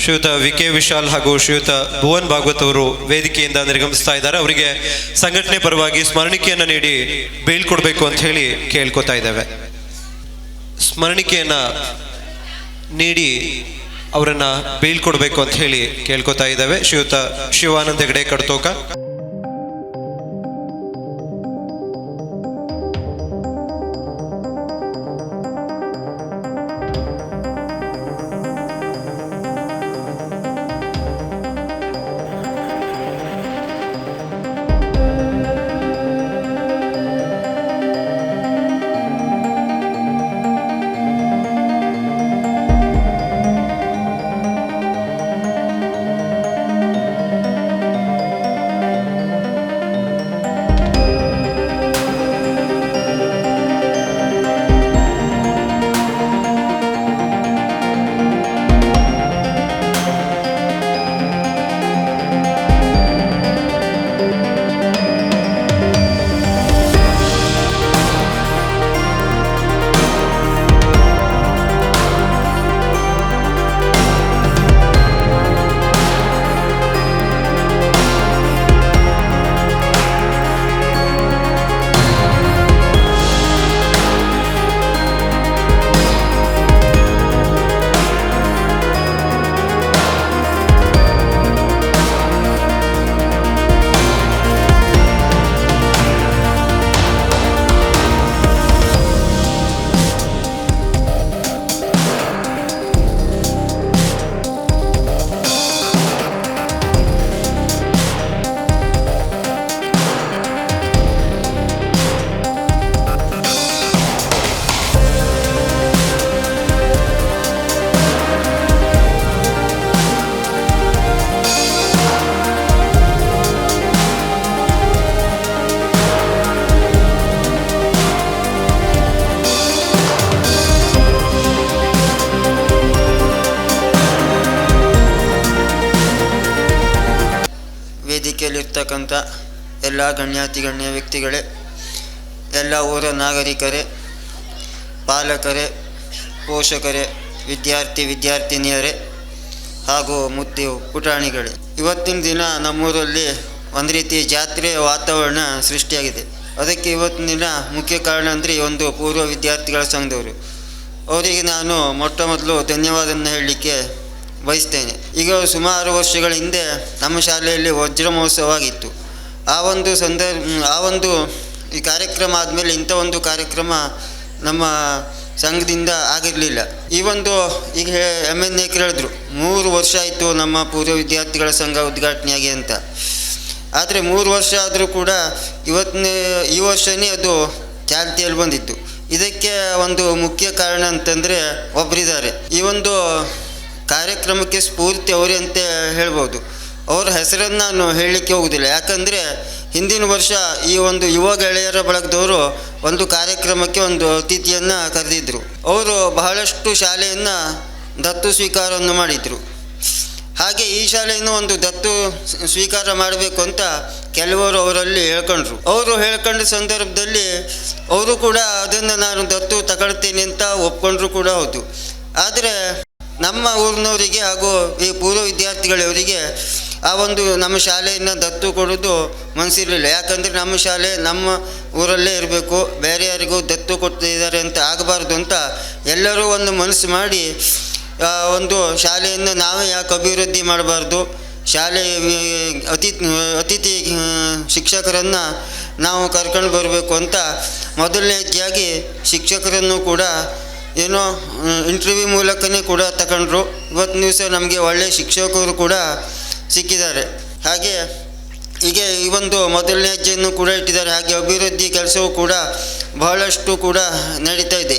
ಶ್ರೀಯುತ ವಿ.ಕೆ. ವಿಶಾಲ್ ಹಾಗೂ ಶ್ರೀಯುತ ಭುವನ್ ಭಾಗವತ್ ಅವರು ವೇದಿಕೆಯಿಂದ ನಿರ್ಗಮಿಸ್ತಾ ಇದ್ದಾರೆ. ಅವರಿಗೆ ಸಂಘಟನೆ ಪರವಾಗಿ ಸ್ಮರಣಿಕೆಯನ್ನು ನೀಡಿ ಬೀಳ್ಕೊಡ್ಬೇಕು ಅಂತ ಹೇಳಿ ಕೇಳ್ಕೊತಾ ಇದ್ದೇವೆ. ಸ್ಮರಣಿಕೆಯನ್ನ ನೀಡಿ ಅವರನ್ನ ಬೀಳ್ಕೊಡ್ಬೇಕು ಅಂತ ಹೇಳಿ ಕೇಳ್ಕೊತಾ ಇದ್ದೇವೆ. ಶ್ರೀಯುತ ಶಿವಾನಂದ ಹೆಗಡೆ ಕಡ್ತೋಕ. ವೇದಿಕೆಯಲ್ಲಿರ್ತಕ್ಕಂಥ ಎಲ್ಲ ಗಣ್ಯ ವ್ಯಕ್ತಿಗಳೇ, ಎಲ್ಲ ಊರ ನಾಗರಿಕರೇ, ಪಾಲಕರೇ, ಪೋಷಕರೇ, ವಿದ್ಯಾರ್ಥಿನಿಯರೇ ಹಾಗೂ ಮುತ್ತಿ ಪುಟಾಣಿಗಳೇ, ಇವತ್ತಿನ ದಿನ ನಮ್ಮೂರಲ್ಲಿ ಒಂದು ರೀತಿ ಜಾತ್ರೆಯ ವಾತಾವರಣ ಸೃಷ್ಟಿಯಾಗಿದೆ. ಅದಕ್ಕೆ ಇವತ್ತಿನ ದಿನ ಮುಖ್ಯ ಕಾರಣ ಅಂದರೆ ಈ ಒಂದು ಪೂರ್ವ ವಿದ್ಯಾರ್ಥಿಗಳ ಸಂಘದವರು. ಅವರಿಗೆ ನಾನು ಮೊಟ್ಟ ಮೊದಲು ಧನ್ಯವಾದವನ್ನು ಹೇಳಲಿಕ್ಕೆ ಬಯಸ್ತೇನೆ. ಈಗ ಸುಮಾರು ವರ್ಷಗಳ ಹಿಂದೆ ನಮ್ಮ ಶಾಲೆಯಲ್ಲಿ ವಜ್ರ ಮಹೋತ್ಸವ ಆಗಿತ್ತು. ಆ ಒಂದು ಈ ಕಾರ್ಯಕ್ರಮ ಆದಮೇಲೆ ಇಂಥ ಒಂದು ಕಾರ್ಯಕ್ರಮ ನಮ್ಮ ಸಂಘದಿಂದ ಆಗಿರಲಿಲ್ಲ. ಈಗ MN ನಾಯಕರು ಹೇಳಿದ್ರು 3 ವರ್ಷ ಆಯಿತು ನಮ್ಮ ಪೂರ್ವ ವಿದ್ಯಾರ್ಥಿಗಳ ಸಂಘ ಉದ್ಘಾಟನೆಯಾಗಿ ಅಂತ. ಆದರೆ 3 ವರ್ಷ ಆದರೂ ಕೂಡ ಈ ವರ್ಷವೇ ಅದು ಚಾಲ್ತಿಯಲ್ಲಿ ಬಂದಿತ್ತು. ಇದಕ್ಕೆ ಒಂದು ಮುಖ್ಯ ಕಾರಣ ಅಂತಂದರೆ ಒಬ್ಬರಿದ್ದಾರೆ. ಈ ಒಂದು ಕಾರ್ಯಕ್ರಮಕ್ಕೆ ಸ್ಫೂರ್ತಿ ಅವರೇ ಅಂತ ಹೇಳ್ಬೋದು. ಅವರ ಹೆಸರನ್ನು ನಾನು ಹೇಳಲಿಕ್ಕೆ ಹೋಗೋದಿಲ್ಲ. ಯಾಕಂದರೆ ಹಿಂದಿನ ವರ್ಷ ಈ ಒಂದು ಯುವ ಗೆಳೆಯರ ಬಳಗದವರು ಒಂದು ಕಾರ್ಯಕ್ರಮಕ್ಕೆ ಒಂದು ಅತಿಥಿಯನ್ನು ಕರೆದಿದ್ದರು. ಅವರು ಬಹಳಷ್ಟು ಶಾಲೆಯನ್ನು ದತ್ತು ಸ್ವೀಕಾರವನ್ನು ಮಾಡಿದರು. ಹಾಗೆ ಈ ಶಾಲೆಯನ್ನು ಒಂದು ದತ್ತು ಸ್ವೀಕಾರ ಮಾಡಬೇಕು ಅಂತ ಕೆಲವರು ಅವರಲ್ಲಿ ಹೇಳ್ಕೊಂಡ್ರು. ಅವರು ಹೇಳ್ಕೊಂಡ ಸಂದರ್ಭದಲ್ಲಿ ಅವರು ಕೂಡ ಅದನ್ನು ನಾನು ದತ್ತು ತಗೊಳ್ತೇನೆ ಅಂತ ಒಪ್ಕೊಂಡ್ರು ಕೂಡ ಹೌದು. ಆದರೆ ನಮ್ಮ ಊರಿನವರಿಗೆ ಹಾಗೂ ಈ ಪೂರ್ವ ವಿದ್ಯಾರ್ಥಿಗಳವರಿಗೆ ಆ ಒಂದು ನಮ್ಮ ಶಾಲೆಯನ್ನು ದತ್ತು ಕೊಡೋದು ಮನಸ್ಸಿರಲಿಲ್ಲ. ಯಾಕಂದರೆ ನಮ್ಮ ಶಾಲೆ ನಮ್ಮ ಊರಲ್ಲೇ ಇರಬೇಕು, ಬೇರೆ ಯಾರಿಗೂ ದತ್ತು ಕೊಡ್ತಿದ್ದಾರೆ ಅಂತ ಆಗಬಾರ್ದು ಅಂತ ಎಲ್ಲರೂ ಒಂದು ಮನಸ್ಸು ಮಾಡಿ ಒಂದು ಶಾಲೆಯನ್ನು ನಾವೇ ಯಾಕೆ ಅಭಿವೃದ್ಧಿ ಮಾಡಬಾರ್ದು, ಶಾಲೆ ಅತಿಥಿ ಶಿಕ್ಷಕರನ್ನು ನಾವು ಕರ್ಕೊಂಡು ಬರಬೇಕು ಅಂತ ಮೊದಲನೇ ಹೆಜ್ಜೆಯಾಗಿ ಶಿಕ್ಷಕರನ್ನು ಕೂಡ ಏನೋ ಇಂಟರ್ವ್ಯೂ ಮೂಲಕನೇ ಕೂಡ ತಗೊಂಡ್ರು. ಇವತ್ತು ದಿವಸ ನಮಗೆ ಒಳ್ಳೆಯ ಶಿಕ್ಷಕರು ಕೂಡ ಸಿಕ್ಕಿದ್ದಾರೆ. ಹಾಗೆ ಹೀಗೆ ಈ ಒಂದು ಮೊದಲನೇ ಹೆಜ್ಜೆಯನ್ನು ಕೂಡ ಇಟ್ಟಿದ್ದಾರೆ. ಹಾಗೆ ಅಭಿವೃದ್ಧಿ ಕೆಲಸವೂ ಕೂಡ ಬಹಳಷ್ಟು ಕೂಡ ನಡೀತಾ ಇದೆ.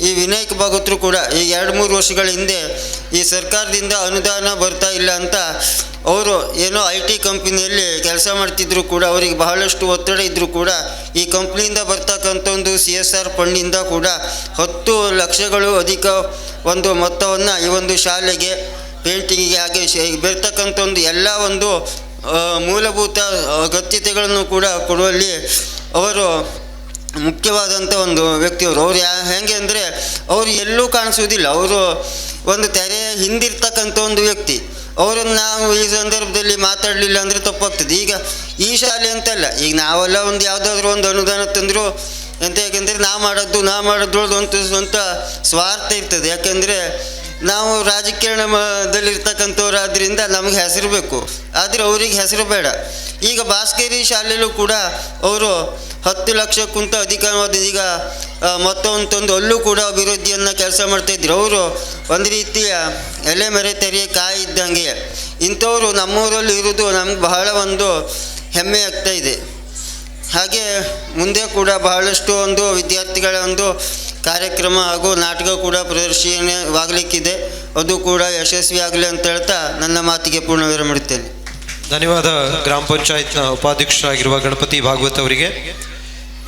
ಈ ವಿನಾಯಕ್ ಭಾಗವತರು ಕೂಡ ಈ 2-3 ವರ್ಷಗಳ ಹಿಂದೆ ಈ ಸರ್ಕಾರದಿಂದ ಅನುದಾನ ಬರ್ತಾ ಇಲ್ಲ ಅಂತ ಅವರು ಏನೋ IT ಕಂಪ್ನಿಯಲ್ಲಿ ಕೆಲಸ ಮಾಡ್ತಿದ್ರು ಕೂಡ ಅವರಿಗೆ ಬಹಳಷ್ಟು ಒತ್ತಡ ಇದ್ದರೂ ಕೂಡ ಈ ಕಂಪ್ನಿಯಿಂದ ಬರ್ತಕ್ಕಂಥ ಒಂದು CSR ಫಂಡಿಂದ ಕೂಡ 10 ಲಕ್ಷಗಳು ಅಧಿಕ ಒಂದು ಮೊತ್ತವನ್ನು ಈ ಒಂದು ಶಾಲೆಗೆ ಪೇಂಟಿಂಗಿಗೆ ಹಾಗೆ ಬರ್ತಕ್ಕಂಥ ಒಂದು ಎಲ್ಲ ಒಂದು ಮೂಲಭೂತ ಅಗತ್ಯತೆಗಳನ್ನು ಕೂಡ ಕೊಡುವಲ್ಲಿ ಅವರು ಮುಖ್ಯವಾದಂಥ ಒಂದು ವ್ಯಕ್ತಿಯವರು. ಅವ್ರು ಹೇಗೆ ಅಂದರೆ ಅವರು ಎಲ್ಲೂ ಕಾಣಿಸೋದಿಲ್ಲ, ಅವರು ಒಂದು ತೆರೆಯ ಹಿಂದಿರ್ತಕ್ಕಂಥ ಒಂದು ವ್ಯಕ್ತಿ. ಅವರನ್ನು ನಾವು ಈ ಸಂದರ್ಭದಲ್ಲಿ ಮಾತಾಡಲಿಲ್ಲ ಅಂದರೆ ತಪ್ಪಾಗ್ತದೆ. ಈಗ ಈ ಶಾಲೆ ಅಂತಲ್ಲ, ಈಗ ನಾವೆಲ್ಲ ಒಂದು ಯಾವುದಾದ್ರೂ ಒಂದು ಅನುದಾನ ತಂದರೂ ಅಂತ, ಯಾಕೆಂದರೆ ನಾ ಮಾಡೋದು ಅಂತ ಸ್ವಾರ್ಥ ಇರ್ತದೆ. ಯಾಕೆಂದರೆ ನಾವು ರಾಜಕೀಯದಲ್ಲಿರ್ತಕ್ಕಂಥವ್ರಾದ್ರಿಂದ ನಮಗೆ ಹೆಸರು ಬೇಕು, ಆದರೆ ಅವ್ರಿಗೆ ಹೆಸರು ಬೇಡ. ಈಗ ಭಾಸ್ಕರಿ ಶಾಲೆಯಲ್ಲೂ ಕೂಡ ಅವರು 10 ಲಕ್ಷಕ್ಕಿಂತ ಅಧಿಕವಾದ ಈಗ ಮೊತ್ತವನ್ನು ತಂದು ಅಲ್ಲೂ ಕೂಡ ಅಭಿವೃದ್ಧಿಯನ್ನು ಕೆಲಸ ಮಾಡ್ತಾಯಿದ್ರು. ಅವರು ಒಂದು ರೀತಿಯ ಎಲೆ ಮರೆ ತೆರೆಯ ಕಾಯಿ ಇದ್ದಂಗೆ. ಇಂಥವರು ನಮ್ಮೂರಲ್ಲಿ ಇರೋದು ನಮ್ಗೆ ಬಹಳ ಒಂದು ಹೆಮ್ಮೆ ಆಗ್ತಾಯಿದೆ. ಹಾಗೆ ಮುಂದೆ ಕೂಡ ಬಹಳಷ್ಟು ಒಂದು ವಿದ್ಯಾರ್ಥಿಗಳ ಒಂದು ಕಾರ್ಯಕ್ರಮ ಹಾಗೂ ನಾಟಕ ಕೂಡ ಪ್ರದರ್ಶನವಾಗಲಿಕ್ಕಿದೆ. ಅದು ಕೂಡ ಯಶಸ್ವಿ ಆಗಲಿ ಅಂತ ಹೇಳ್ತಾ ನನ್ನ ಮಾತಿಗೆ ಪೂರ್ಣ ವಿರಾಮ ಮಾಡುತ್ತೇನೆ. ಧನ್ಯವಾದ. ಗ್ರಾಮ ಪಂಚಾಯತ್ನ ಉಪಾಧ್ಯಕ್ಷರಾಗಿರುವ ಗಣಪತಿ ಭಾಗವತ್ ಅವರಿಗೆ.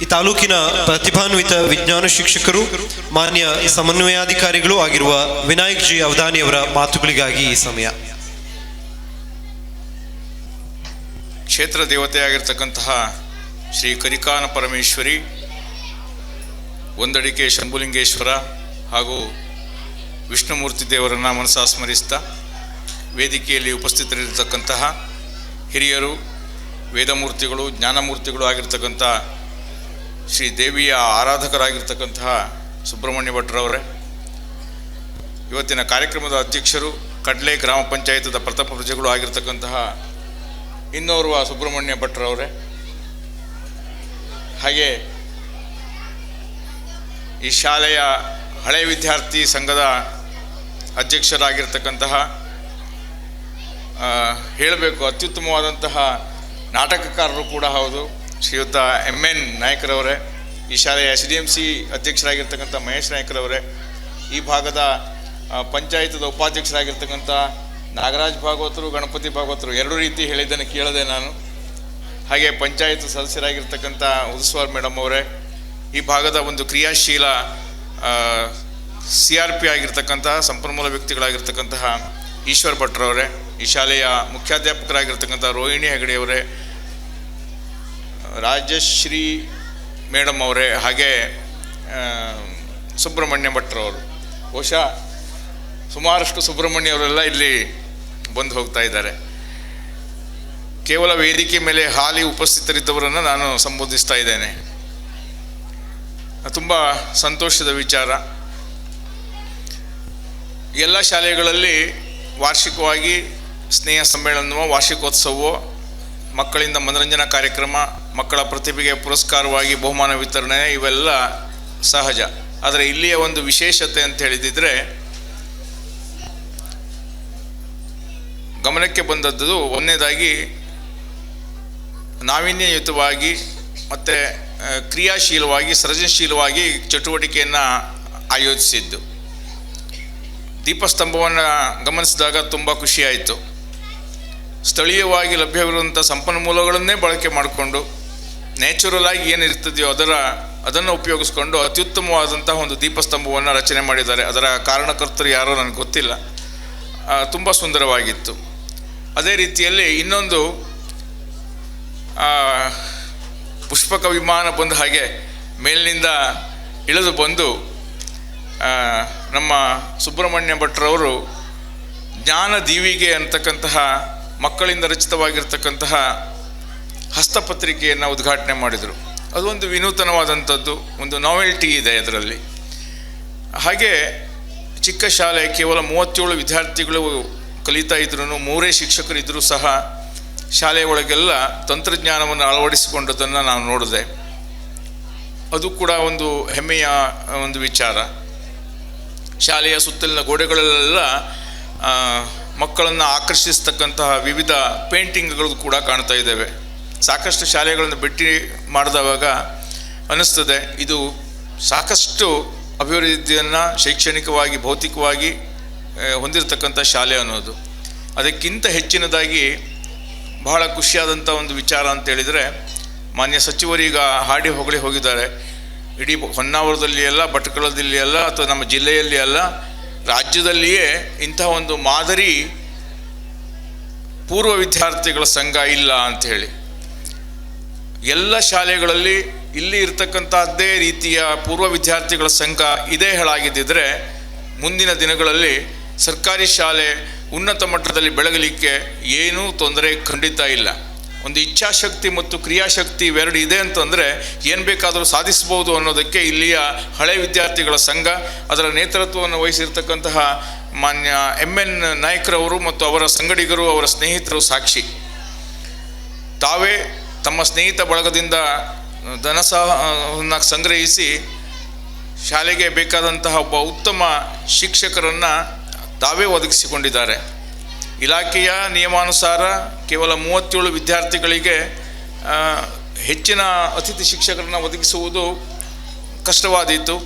ಈ ತಾಲೂಕಿನ ಪ್ರತಿಭಾನ್ವಿತ ವಿಜ್ಞಾನ ಶಿಕ್ಷಕರು, ಮಾನ್ಯ ಸಮನ್ವಯಾಧಿಕಾರಿಗಳು ಆಗಿರುವ ವಿನಾಯಕ್ ಜಿ ಅವಧಾನಿಯವರ ಮಾತುಗಳಿಗಾಗಿ ಈ ಸಮಯ. ಕ್ಷೇತ್ರ ದೇವತೆಯಾಗಿರ್ತಕ್ಕಂತಹ ಶ್ರೀ ಕರಿಕಾನ ಪರಮೇಶ್ವರಿ, ಒಂದಡಿಕೆ ಶಂಭುಲಿಂಗೇಶ್ವರ ಹಾಗೂ ವಿಷ್ಣುಮೂರ್ತಿ ದೇವರನ್ನು ಮನಸಾ ಸ್ಮರಿಸ್ತಾ, ವೇದಿಕೆಯಲ್ಲಿ ಉಪಸ್ಥಿತರಿರತಕ್ಕಂತಹ ಹಿರಿಯರು, ವೇದಮೂರ್ತಿಗಳು, ಜ್ಞಾನಮೂರ್ತಿಗಳು ಆಗಿರ್ತಕ್ಕಂಥ ಶ್ರೀ ದೇವಿಯ ಆರಾಧಕರಾಗಿರ್ತಕ್ಕಂತಹ ಸುಬ್ರಹ್ಮಣ್ಯ ಭಟ್ರವರೇ, ಇವತ್ತಿನ ಕಾರ್ಯಕ್ರಮದ ಅಧ್ಯಕ್ಷರು, ಕಡ್ಲೆ ಗ್ರಾಮ ಪಂಚಾಯತದ ಪ್ರಥಮ ಪ್ರಜೆಗಳು ಆಗಿರ್ತಕ್ಕಂತಹ ಇನ್ನೋರ್ವ ಸುಬ್ರಹ್ಮಣ್ಯ ಭಟ್ರವರೇ, ಹಾಗೆ ಈ ಶಾಲೆಯ ಹಳೆ ವಿದ್ಯಾರ್ಥಿ ಸಂಘದ ಅಧ್ಯಕ್ಷರಾಗಿರ್ತಕ್ಕಂತಹ, ಹೇಳಬೇಕು ಅತ್ಯುತ್ತಮವಾದಂತಹ ನಾಟಕಕಾರರು ಕೂಡ ಹೌದು, ಶ್ರೀಯುತ MN ನಾಯಕರವರೇ, ಈ ಶಾಲೆಯ SDMC ಅಧ್ಯಕ್ಷರಾಗಿರ್ತಕ್ಕಂಥ ಮಹೇಶ್ ನಾಯಕರವರೇ, ಈ ಭಾಗದ ಪಂಚಾಯತದ ಉಪಾಧ್ಯಕ್ಷರಾಗಿರ್ತಕ್ಕಂಥ ನಾಗರಾಜ್ ಭಾಗವತರು, ಗಣಪತಿ ಭಾಗವತರು, ಎರಡು ರೀತಿ ಹೇಳಿದ್ದನ್ನು ಕೇಳದೆ ನಾನು. ಹಾಗೆ ಪಂಚಾಯತ್ ಸದಸ್ಯರಾಗಿರ್ತಕ್ಕಂಥ ಉದಸ್ವಾರ್ ಮೇಡಮ್ ಅವರೇ, ಈ ಭಾಗದ ಒಂದು ಕ್ರಿಯಾಶೀಲ CRP ಆಗಿರ್ತಕ್ಕಂತಹ ಸಂಪನ್ಮೂಲ ವ್ಯಕ್ತಿಗಳಾಗಿರ್ತಕ್ಕಂತಹ ಈಶ್ವರ್ ಭಟ್ರವರೇ, ಈ ಶಾಲೆಯ ಮುಖ್ಯಾಧ್ಯಾಪಕರಾಗಿರ್ತಕ್ಕಂಥ ರೋಹಿಣಿ ಹೆಗಡೆಯವರೇ, ರಾಜಶ್ರೀ ಮೇಡಮ್ ಅವರೇ, ಹಾಗೆ ಸುಬ್ರಹ್ಮಣ್ಯ ಭಟ್ರವರು. ಬಹುಶಃ ಸುಮಾರಷ್ಟು ಸುಬ್ರಹ್ಮಣ್ಯವರೆಲ್ಲ ಇಲ್ಲಿ ಬಂದು ಹೋಗ್ತಾ ಇದ್ದಾರೆ. ಕೇವಲ ವೇದಿಕೆ ಮೇಲೆ ಹಾಲಿ ಉಪಸ್ಥಿತರಿದ್ದವರನ್ನು ನಾನು ಸಂಬೋಧಿಸ್ತಾ ಇದ್ದೇನೆ. ತುಂಬ ಸಂತೋಷದ ವಿಚಾರ. ಎಲ್ಲ ಶಾಲೆಗಳಲ್ಲಿ ವಾರ್ಷಿಕವಾಗಿ ಸ್ನೇಹ ಸಮ್ಮೇಳನವೋ, ವಾರ್ಷಿಕೋತ್ಸವವೋ, ಮಕ್ಕಳಿಂದ ಮನರಂಜನಾ ಕಾರ್ಯಕ್ರಮ, ಮಕ್ಕಳ ಪ್ರತಿಭೆಗೆ ಪುರಸ್ಕಾರವಾಗಿ ಬಹುಮಾನ ವಿತರಣೆ ಇವೆಲ್ಲ ಸಹಜ. ಆದರೆ ಇಲ್ಲಿಯ ಒಂದು ವಿಶೇಷತೆ ಅಂತ ಹೇಳಿದಿದ್ರೆ, ಗಮನಕ್ಕೆ ಬಂದದ್ದು ಒಂದನೇದಾಗಿ ನಾವೀನ್ಯಯುತವಾಗಿ ಮತ್ತು ಕ್ರಿಯಾಶೀಲವಾಗಿ, ಸೃಜನಶೀಲವಾಗಿ ಚಟುವಟಿಕೆಯನ್ನು ಆಯೋಜಿಸಿದ್ದು. ದೀಪಸ್ತಂಭವನ್ನು ಗಮನಿಸಿದಾಗ ತುಂಬ ಖುಷಿಯಾಯಿತು. ಸ್ಥಳೀಯವಾಗಿ ಲಭ್ಯವಿರುವಂಥ ಸಂಪನ್ಮೂಲಗಳನ್ನೇ ಬಳಕೆ ಮಾಡಿಕೊಂಡು, ನ್ಯಾಚುರಲ್ ಆಗಿ ಏನಿರ್ತದೆಯೋ ಅದನ್ನು ಉಪಯೋಗಿಸ್ಕೊಂಡು ಅತ್ಯುತ್ತಮವಾದಂಥ ಒಂದು ದೀಪಸ್ತಂಭವನ್ನು ರಚನೆ ಮಾಡಿದ್ದಾರೆ. ಅದರ ಕಾರಣಕರ್ತರು ಯಾರೋ ನನಗೆ ಗೊತ್ತಿಲ್ಲ, ತುಂಬ ಸುಂದರವಾಗಿತ್ತು. ಅದೇ ರೀತಿಯಲ್ಲಿ ಇನ್ನೊಂದು ಪುಷ್ಪಕ ವಿಮಾನ ಬಂದ ಹಾಗೆ ಮೇಲಿನಿಂದ ಇಳಿದು ಬಂದು ನಮ್ಮ ಸುಬ್ರಹ್ಮಣ್ಯ ಭಟ್ರವರು ಜ್ಞಾನ ದೀವಿಗೆ ಅಂತಕ್ಕಂತಹ ಮಕ್ಕಳಿಂದ ರಚಿತವಾಗಿರ್ತಕ್ಕಂತಹ ಹಸ್ತಪತ್ರಿಕೆಯನ್ನು ಉದ್ಘಾಟನೆ ಮಾಡಿದರು. ಅದೊಂದು ವಿನೂತನವಾದಂಥದ್ದು, ಒಂದು ನಾವೆಲ್ಟಿ ಇದೆ ಅದರಲ್ಲಿ. ಹಾಗೆ ಚಿಕ್ಕ ಶಾಲೆ, ಕೇವಲ 37 ವಿದ್ಯಾರ್ಥಿಗಳು ಕಲಿತಾ ಇದ್ರೂ, 3 ಶಿಕ್ಷಕರಿದ್ದರೂ ಸಹ ಶಾಲೆಯ ಒಳಗೆಲ್ಲ ತಂತ್ರಜ್ಞಾನವನ್ನು ಅಳವಡಿಸಿಕೊಂಡದನ್ನು ನಾನು ನೋಡಿದೆ. ಅದು ಕೂಡ ಒಂದು ಹೆಮ್ಮೆಯ ಒಂದು ವಿಚಾರ. ಶಾಲೆಯ ಸುತ್ತಲಿನ ಗೋಡೆಗಳಲ್ಲೆಲ್ಲ ಮಕ್ಕಳನ್ನು ಆಕರ್ಷಿಸ್ತಕ್ಕಂತಹ ವಿವಿಧ ಪೇಂಟಿಂಗ್ಗಳು ಕೂಡ ಕಾಣ್ತಾ ಇದ್ದೇವೆ. ಸಾಕಷ್ಟು ಶಾಲೆಗಳನ್ನು ಭೇಟಿ ಮಾಡಿದವಾಗ ಅನ್ನಿಸ್ತದೆ, ಇದು ಸಾಕಷ್ಟು ಅಭಿವೃದ್ಧಿಯನ್ನು ಶೈಕ್ಷಣಿಕವಾಗಿ, ಭೌತಿಕವಾಗಿ ಹೊಂದಿರತಕ್ಕಂಥ ಶಾಲೆ ಅನ್ನೋದು. ಅದಕ್ಕಿಂತ ಹೆಚ್ಚಿನದಾಗಿ ಬಹಳ ಖುಷಿಯಾದಂಥ ಒಂದು ವಿಚಾರ ಅಂತೇಳಿದರೆ, ಮಾನ್ಯ ಸಚಿವರೀಗ ಹಾಡಿ ಹೊಗಳಿ ಹೋಗಿದ್ದಾರೆ. ಇಡೀ ಹೊನ್ನಾವರದಲ್ಲಿ ಅಲ್ಲ, ಭಟ್ಕಳದಲ್ಲಿ ಅಲ್ಲ, ಅಥವಾ ನಮ್ಮ ಜಿಲ್ಲೆಯಲ್ಲಿ ಅಲ್ಲ, ರಾಜ್ಯದಲ್ಲಿಯೇ ಇಂಥ ಒಂದು ಮಾದರಿ ಪೂರ್ವ ವಿದ್ಯಾರ್ಥಿಗಳ ಸಂಘ ಇಲ್ಲ ಅಂಥೇಳಿ. ಎಲ್ಲ ಶಾಲೆಗಳಲ್ಲಿ ಇಲ್ಲಿ ಇರ್ತಕ್ಕಂಥದ್ದೇ ರೀತಿಯ ಪೂರ್ವ ವಿದ್ಯಾರ್ಥಿಗಳ ಸಂಘ ಇದೇ ಹೇಳಾಗಿದ್ದಿದ್ರೆ ಮುಂದಿನ ದಿನಗಳಲ್ಲಿ ಸರ್ಕಾರಿ ಶಾಲೆ ಉನ್ನತ ಮಟ್ಟದಲ್ಲಿ ಬೆಳಗಲಿಕ್ಕೆ ಏನೂ ತೊಂದರೆ ಖಂಡಿತ ಇಲ್ಲ. ಒಂದು ಇಚ್ಛಾಶಕ್ತಿ ಮತ್ತು ಕ್ರಿಯಾಶಕ್ತಿ ಇವೆರಡು ಇದೆ ಅಂತಂದರೆ ಏನು ಬೇಕಾದರೂ ಸಾಧಿಸ್ಬೋದು ಅನ್ನೋದಕ್ಕೆ ಇಲ್ಲಿಯ ಹಳೆ ವಿದ್ಯಾರ್ಥಿಗಳ ಸಂಘ, ಅದರ ನೇತೃತ್ವವನ್ನು ವಹಿಸಿರ್ತಕ್ಕಂತಹ ಮಾನ್ಯ MN ನಾಯ್ಕರವರು ಮತ್ತು ಅವರ ಸಂಗಡಿಗರು, ಅವರ ಸ್ನೇಹಿತರು ಸಾಕ್ಷಿ. ತಾವೇ ತಮ್ಮ ಸ್ನೇಹಿತ ಬಳಗದಿಂದ ಧನಸಹವನ್ನು ಸಂಗ್ರಹಿಸಿ ಶಾಲೆಗೆ ಬೇಕಾದಂತಹ ಒಬ್ಬ ಉತ್ತಮ ಶಿಕ್ಷಕರನ್ನು ತಾವೇ ಒದಗಿಸಿಕೊಂಡಿದ್ದಾರೆ. ಇಲಾಖೆಯ ನಿಯಮಾನುಸಾರ ಕೇವಲ 37 ವಿದ್ಯಾರ್ಥಿಗಳಿಗೆ ಹೆಚ್ಚಿನ ಅತಿಥಿ ಶಿಕ್ಷಕರನ್ನು ಒದಗಿಸುವುದು ಕಷ್ಟವಾದೀತು.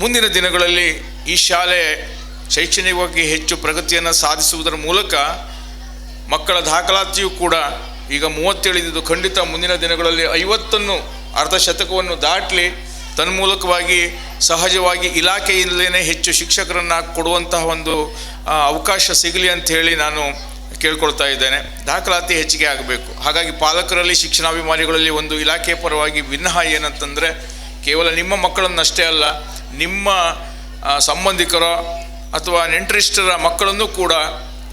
ಮುಂದಿನ ದಿನಗಳಲ್ಲಿ ಈ ಶಾಲೆ ಶೈಕ್ಷಣಿಕವಾಗಿ ಹೆಚ್ಚು ಪ್ರಗತಿಯನ್ನು ಸಾಧಿಸುವುದರ ಮೂಲಕ ಮಕ್ಕಳ ದಾಖಲಾತಿಯೂ ಕೂಡ ಈಗ 37 ಇದ್ದು ಖಂಡಿತ ಮುಂದಿನ ದಿನಗಳಲ್ಲಿ 50 ಅರ್ಧ ಶತಕವನ್ನು ದಾಟಲಿ. ತನ್ಮೂಲಕವಾಗಿ ಸಹಜವಾಗಿ ಇಲಾಖೆಯಲ್ಲೇ ಹೆಚ್ಚು ಶಿಕ್ಷಕರನ್ನು ಕೊಡುವಂತಹ ಒಂದು ಅವಕಾಶ ಸಿಗಲಿ ಅಂಥೇಳಿ ನಾನು ಕೇಳ್ಕೊಳ್ತಾ ಇದ್ದೇನೆ. ದಾಖಲಾತಿ ಹೆಚ್ಚಿಗೆ ಆಗಬೇಕು. ಹಾಗಾಗಿ ಪಾಲಕರಲ್ಲಿ, ಶಿಕ್ಷಣಾಭಿಮಾನಿಗಳಲ್ಲಿ ಒಂದು ಇಲಾಖೆಯ ಪರವಾಗಿ ವಿನ್ನಹ ಏನಂತಂದರೆ, ಕೇವಲ ನಿಮ್ಮ ಮಕ್ಕಳನ್ನಷ್ಟೇ ಅಲ್ಲ, ನಿಮ್ಮ ಸಂಬಂಧಿಕರ ಅಥವಾ ನೆಂಟರಿಷ್ಟರ ಮಕ್ಕಳನ್ನು ಕೂಡ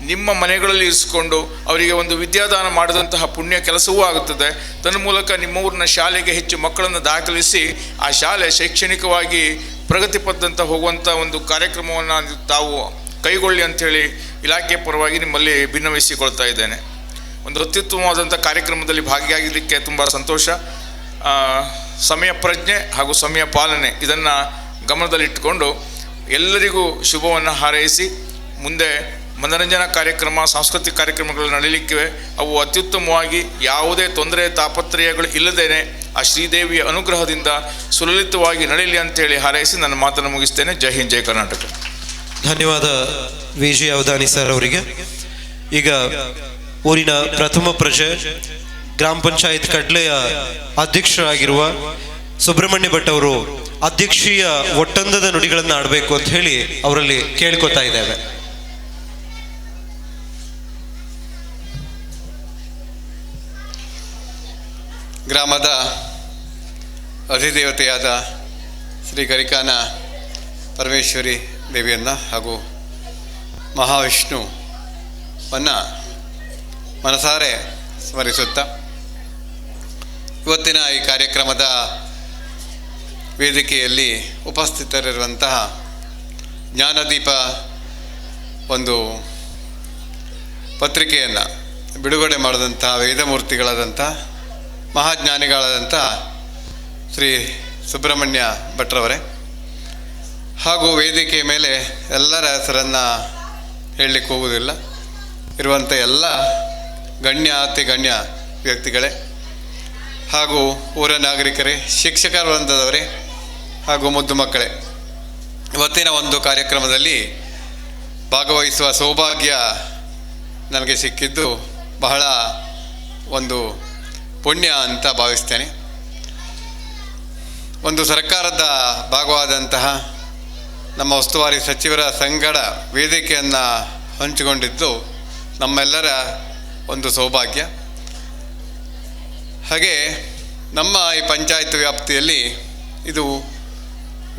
ನಿಮ್ಮ ಮನೆಗಳಲ್ಲಿ ಇರಿಸಿಕೊಂಡು ಅವರಿಗೆ ಒಂದು ವಿದ್ಯಾದಾನ ಮಾಡಿದಂತಹ ಪುಣ್ಯ ಕೆಲಸವೂ ಆಗುತ್ತದೆ. ತನ್ಮೂಲಕ ನಿಮ್ಮ ಊರಿನ ಶಾಲೆಗೆ ಹೆಚ್ಚು ಮಕ್ಕಳನ್ನು ದಾಖಲಿಸಿ ಆ ಶಾಲೆ ಶೈಕ್ಷಣಿಕವಾಗಿ ಪ್ರಗತಿಪಥದಂತ ಹೋಗುವಂಥ ಒಂದು ಕಾರ್ಯಕ್ರಮವನ್ನು ತಾವು ಕೈಗೊಳ್ಳಿ ಅಂಥೇಳಿ ಇಲಾಖೆ ಪರವಾಗಿ ನಿಮ್ಮಲ್ಲಿ ಭಿನ್ನವಹಿಸಿಕೊಳ್ತಾ ಇದ್ದೇನೆ. ಒಂದು ಅತ್ಯುತ್ತಮವಾದಂಥ ಕಾರ್ಯಕ್ರಮದಲ್ಲಿ ಭಾಗಿಯಾಗಲಿಕ್ಕೆ ತುಂಬ ಸಂತೋಷ. ಸಮಯ ಪ್ರಜ್ಞೆ ಹಾಗೂ ಸಮಯ ಪಾಲನೆ ಇದನ್ನು ಗಮನದಲ್ಲಿಟ್ಟುಕೊಂಡು ಎಲ್ಲರಿಗೂ ಶುಭವನ್ನು ಹಾರೈಸಿ, ಮುಂದೆ ಮನರಂಜನಾ ಕಾರ್ಯಕ್ರಮ, ಸಾಂಸ್ಕೃತಿಕ ಕಾರ್ಯಕ್ರಮಗಳು ನಡೀಲಿಕ್ಕೆ ಅವು ಅತ್ಯುತ್ತಮವಾಗಿ ಯಾವುದೇ ತೊಂದರೆ ತಾಪತ್ರಯಗಳು ಇಲ್ಲದೇನೆ ಆ ಶ್ರೀದೇವಿಯ ಅನುಗ್ರಹದಿಂದ ಸುಲಲಿತವಾಗಿ ನಡೆಯಲಿ ಅಂತೇಳಿ ಹಾರೈಸಿ ನನ್ನ ಮಾತನ್ನು ಮುಗಿಸ್ತೇನೆ. ಜೈ ಹಿಂದ್, ಜೈ ಕರ್ನಾಟಕ. ಧನ್ಯವಾದ VG ಅವಧಾನಿ ಸರ್ ಅವರಿಗೆ. ಈಗ ಊರಿನ ಪ್ರಥಮ ಪ್ರಜೆ, ಗ್ರಾಮ ಪಂಚಾಯತ್ ಕಡ್ಲೆಯ ಅಧ್ಯಕ್ಷರಾಗಿರುವ ಸುಬ್ರಹ್ಮಣ್ಯ ಭಟ್ ಅವರು ಅಧ್ಯಕ್ಷೀಯ ಒಟ್ಟಂದದ ನುಡಿಗಳನ್ನು ಆಡಬೇಕು ಅಂತ ಹೇಳಿ ಅವರಲ್ಲಿ ಕೇಳ್ಕೊತಾ ಇದ್ದೇವೆ. ಗ್ರಾಮದ ಅಧಿದೇವತೆಯಾದ ಶ್ರೀ ಗರಿಕಾನ ಪರಮೇಶ್ವರಿ ದೇವಿಯನ್ನು ಹಾಗೂ ಮಹಾವಿಷ್ಣುವನ್ನು ಮನಸಾರೆ ಸ್ಮರಿಸುತ್ತಾ, ಇವತ್ತಿನ ಈ ಕಾರ್ಯಕ್ರಮದ ವೇದಿಕೆಯಲ್ಲಿ ಉಪಸ್ಥಿತರಿರುವಂತಹ ಜ್ಞಾನದೀಪ ಒಂದು ಪತ್ರಿಕೆಯನ್ನು ಬಿಡುಗಡೆ ಮಾಡಿದಂತಹ ವೇದಮೂರ್ತಿಗಳಾದಂಥ ಮಹಾಜ್ಞಾನಿಗಳಾದಂಥ ಶ್ರೀ ಸುಬ್ರಹ್ಮಣ್ಯ ಭಟ್ರವರೇ, ಹಾಗೂ ವೇದಿಕೆಯ ಮೇಲೆ ಎಲ್ಲರ ಹೆಸರನ್ನು ಹೇಳಲಿಕ್ಕೆ ಹೋಗುವುದಿಲ್ಲ, ಇರುವಂಥ ಎಲ್ಲ ಗಣ್ಯ ಅತಿ ಗಣ್ಯ ವ್ಯಕ್ತಿಗಳೇ, ಹಾಗೂ ಊರ ನಾಗರಿಕರೇ, ಶಿಕ್ಷಕ ವೃಂದದವರೇ ಹಾಗೂ ಮುದ್ದು ಮಕ್ಕಳೇ, ಇವತ್ತಿನ ಒಂದು ಕಾರ್ಯಕ್ರಮದಲ್ಲಿ ಭಾಗವಹಿಸುವ ಸೌಭಾಗ್ಯ ನನಗೆ ಸಿಕ್ಕಿದ್ದು ಬಹಳ ಒಂದು ಪುಣ್ಯ ಅಂತ ಭಾವಿಸ್ತೇನೆ. ಒಂದು ಸರ್ಕಾರದ ಭಾಗವಾದಂತಹ ನಮ್ಮ ಉಸ್ತುವಾರಿ ಸಚಿವರ ಸಂಗಡ ವೇದಿಕೆಯನ್ನು ಹಂಚಿಕೊಂಡಿದ್ದು ನಮ್ಮೆಲ್ಲರ ಒಂದು ಸೌಭಾಗ್ಯ. ಹಾಗೆ ನಮ್ಮ ಈ ಪಂಚಾಯತ್ ವ್ಯಾಪ್ತಿಯಲ್ಲಿ ಇದು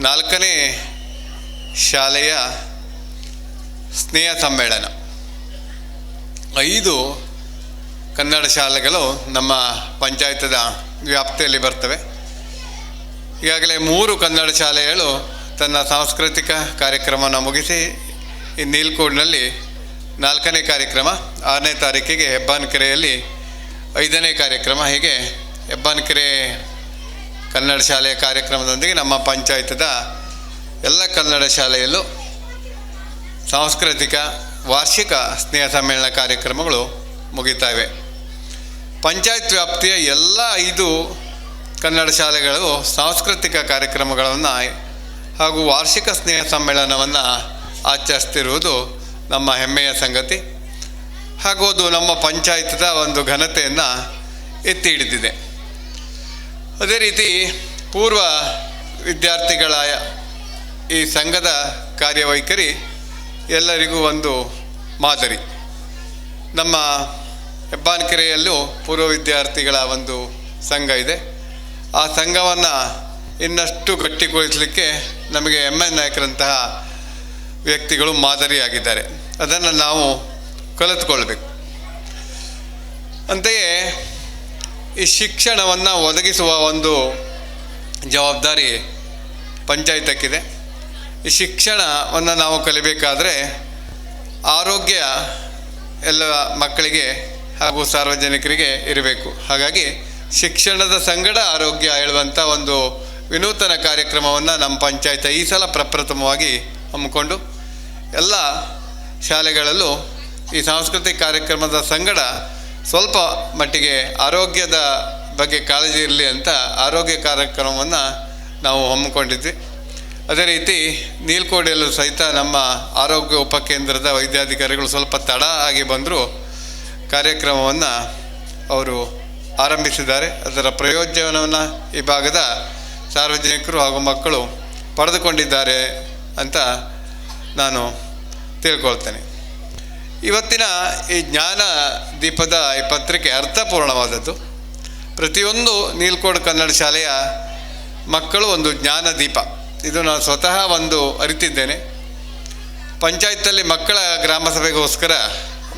4ನೇ ಶಾಲೆಯ ಸ್ನೇಹ ಸಮ್ಮೇಳನ. 5 ಕನ್ನಡ ಶಾಲೆಗಳು ನಮ್ಮ ಪಂಚಾಯತದ ವ್ಯಾಪ್ತಿಯಲ್ಲಿ ಬರ್ತವೆ. ಈಗಾಗಲೇ 3 ಕನ್ನಡ ಶಾಲೆಗಳು ತನ್ನ ಸಾಂಸ್ಕೃತಿಕ ಕಾರ್ಯಕ್ರಮವನ್ನು ಮುಗಿಸಿ ಈ ನೀಲ್ಕೋಡ್ನಲ್ಲಿ 4ನೇ ಕಾರ್ಯಕ್ರಮ, 6ನೇ ತಾರೀಕಿಗೆ ಹೆಬ್ಬಾನ್ಕೆರೆಯಲ್ಲಿ 5ನೇ ಕಾರ್ಯಕ್ರಮ, ಹೀಗೆ ಹೆಬ್ಬಾನ್ಕೆರೆ ಕನ್ನಡ ಶಾಲೆಯ ಕಾರ್ಯಕ್ರಮದೊಂದಿಗೆ ನಮ್ಮ ಪಂಚಾಯತದ ಎಲ್ಲ ಕನ್ನಡ ಶಾಲೆಯಲ್ಲೂ ಸಾಂಸ್ಕೃತಿಕ ವಾರ್ಷಿಕ ಸ್ನೇಹ ಸಮ್ಮೇಳನ ಕಾರ್ಯಕ್ರಮಗಳು ಮುಗಿತಾ ಇವೆ. ಪಂಚಾಯತ್ ವ್ಯಾಪ್ತಿಯ ಎಲ್ಲ 5 ಕನ್ನಡ ಶಾಲೆಗಳು ಸಾಂಸ್ಕೃತಿಕ ಕಾರ್ಯಕ್ರಮಗಳನ್ನು ಹಾಗೂ ವಾರ್ಷಿಕ ಸ್ನೇಹ ಸಮ್ಮೇಳನವನ್ನು ಆಚರಿಸ್ತಿರುವುದು ನಮ್ಮ ಹೆಮ್ಮೆಯ ಸಂಗತಿ, ಹಾಗೂ ಅದು ನಮ್ಮ ಪಂಚಾಯತದ ಒಂದು ಘನತೆಯನ್ನು ಎತ್ತಿ ಹಿಡಿದಿದೆ. ಅದೇ ರೀತಿ ಪೂರ್ವ ವಿದ್ಯಾರ್ಥಿಗಳ ಈ ಸಂಘದ ಕಾರ್ಯವೈಖರಿ ಎಲ್ಲರಿಗೂ ಒಂದು ಮಾದರಿ. ನಮ್ಮ ಹೆಬ್ಬಾನ್ಕೆರೆಯಲ್ಲೂ ಪೂರ್ವ ವಿದ್ಯಾರ್ಥಿಗಳ ಒಂದು ಸಂಘ ಇದೆ. ಆ ಸಂಘವನ್ನು ಇನ್ನಷ್ಟು ಗಟ್ಟಿಗೊಳಿಸಲಿಕ್ಕೆ ನಮಗೆ MN ನಾಯಕರಂತಹ ವ್ಯಕ್ತಿಗಳು ಮಾದರಿಯಾಗಿದ್ದಾರೆ. ಅದನ್ನು ನಾವು ಕಲಿತುಕೊಳ್ಬೇಕು. ಅಂತೆಯೇ ಈ ಶಿಕ್ಷಣವನ್ನು ಒದಗಿಸುವ ಒಂದು ಜವಾಬ್ದಾರಿ ಪಂಚಾಯತಕ್ಕಿದೆ. ಈ ಶಿಕ್ಷಣವನ್ನು ನಾವು ಕಲಿಬೇಕಾದರೆ ಆರೋಗ್ಯ ಎಲ್ಲ ಮಕ್ಕಳಿಗೆ ಹಾಗೂ ಸಾರ್ವಜನಿಕರಿಗೆ ಇರಬೇಕು. ಹಾಗಾಗಿ ಶಿಕ್ಷಣದ ಸಂಗಡ ಆರೋಗ್ಯ ಹೇಳುವಂಥ ಒಂದು ವಿನೂತನ ಕಾರ್ಯಕ್ರಮವನ್ನು ನಮ್ಮ ಪಂಚಾಯತ ಈ ಸಲ ಪ್ರಪ್ರಥಮವಾಗಿ ಹಮ್ಮಿಕೊಂಡು ಎಲ್ಲ ಶಾಲೆಗಳಲ್ಲೂ ಈ ಸಾಂಸ್ಕೃತಿಕ ಕಾರ್ಯಕ್ರಮದ ಸಂಗಡ ಸ್ವಲ್ಪ ಮಟ್ಟಿಗೆ ಆರೋಗ್ಯದ ಬಗ್ಗೆ ಕಾಳಜಿ ಇರಲಿ ಅಂತ ಆರೋಗ್ಯ ಕಾರ್ಯಕ್ರಮವನ್ನು ನಾವು ಹಮ್ಮಿಕೊಂಡಿದ್ವಿ. ಅದೇ ರೀತಿ ನೀಲ್ಕೋಡಿಯಲ್ಲೂ ಸಹಿತ ನಮ್ಮ ಆರೋಗ್ಯ ಉಪಕೇಂದ್ರದ ವೈದ್ಯಾಧಿಕಾರಿಗಳು ಸ್ವಲ್ಪ ತಡ ಆಗಿ ಬಂದರೂ ಕಾರ್ಯಕ್ರಮವನ್ನು ಅವರು ಆರಂಭಿಸಿದ್ದಾರೆ. ಅದರ ಪ್ರಯೋಜನವನ್ನು ಈ ಭಾಗದ ಸಾರ್ವಜನಿಕರು ಹಾಗೂ ಮಕ್ಕಳು ಪಡೆದುಕೊಂಡಿದ್ದಾರೆ ಅಂತ ನಾನು ತಿಳ್ಕೊಳ್ತೇನೆ. ಇವತ್ತಿನ ಈ ಜ್ಞಾನ ದೀಪದ ಈ ಪತ್ರಿಕೆ ಅರ್ಥಪೂರ್ಣವಾದದ್ದು. ಪ್ರತಿಯೊಂದು ನೀಲ್ಕೋಡ್ ಕನ್ನಡ ಶಾಲೆಯ ಮಕ್ಕಳು ಒಂದು ಜ್ಞಾನ ದೀಪ. ಇದು ನಾನು ಸ್ವತಃ ಒಂದು ಅರಿತಿದ್ದೇನೆ. ಪಂಚಾಯತಲ್ಲಿ ಮಕ್ಕಳ ಗ್ರಾಮ ಸಭೆಗೋಸ್ಕರ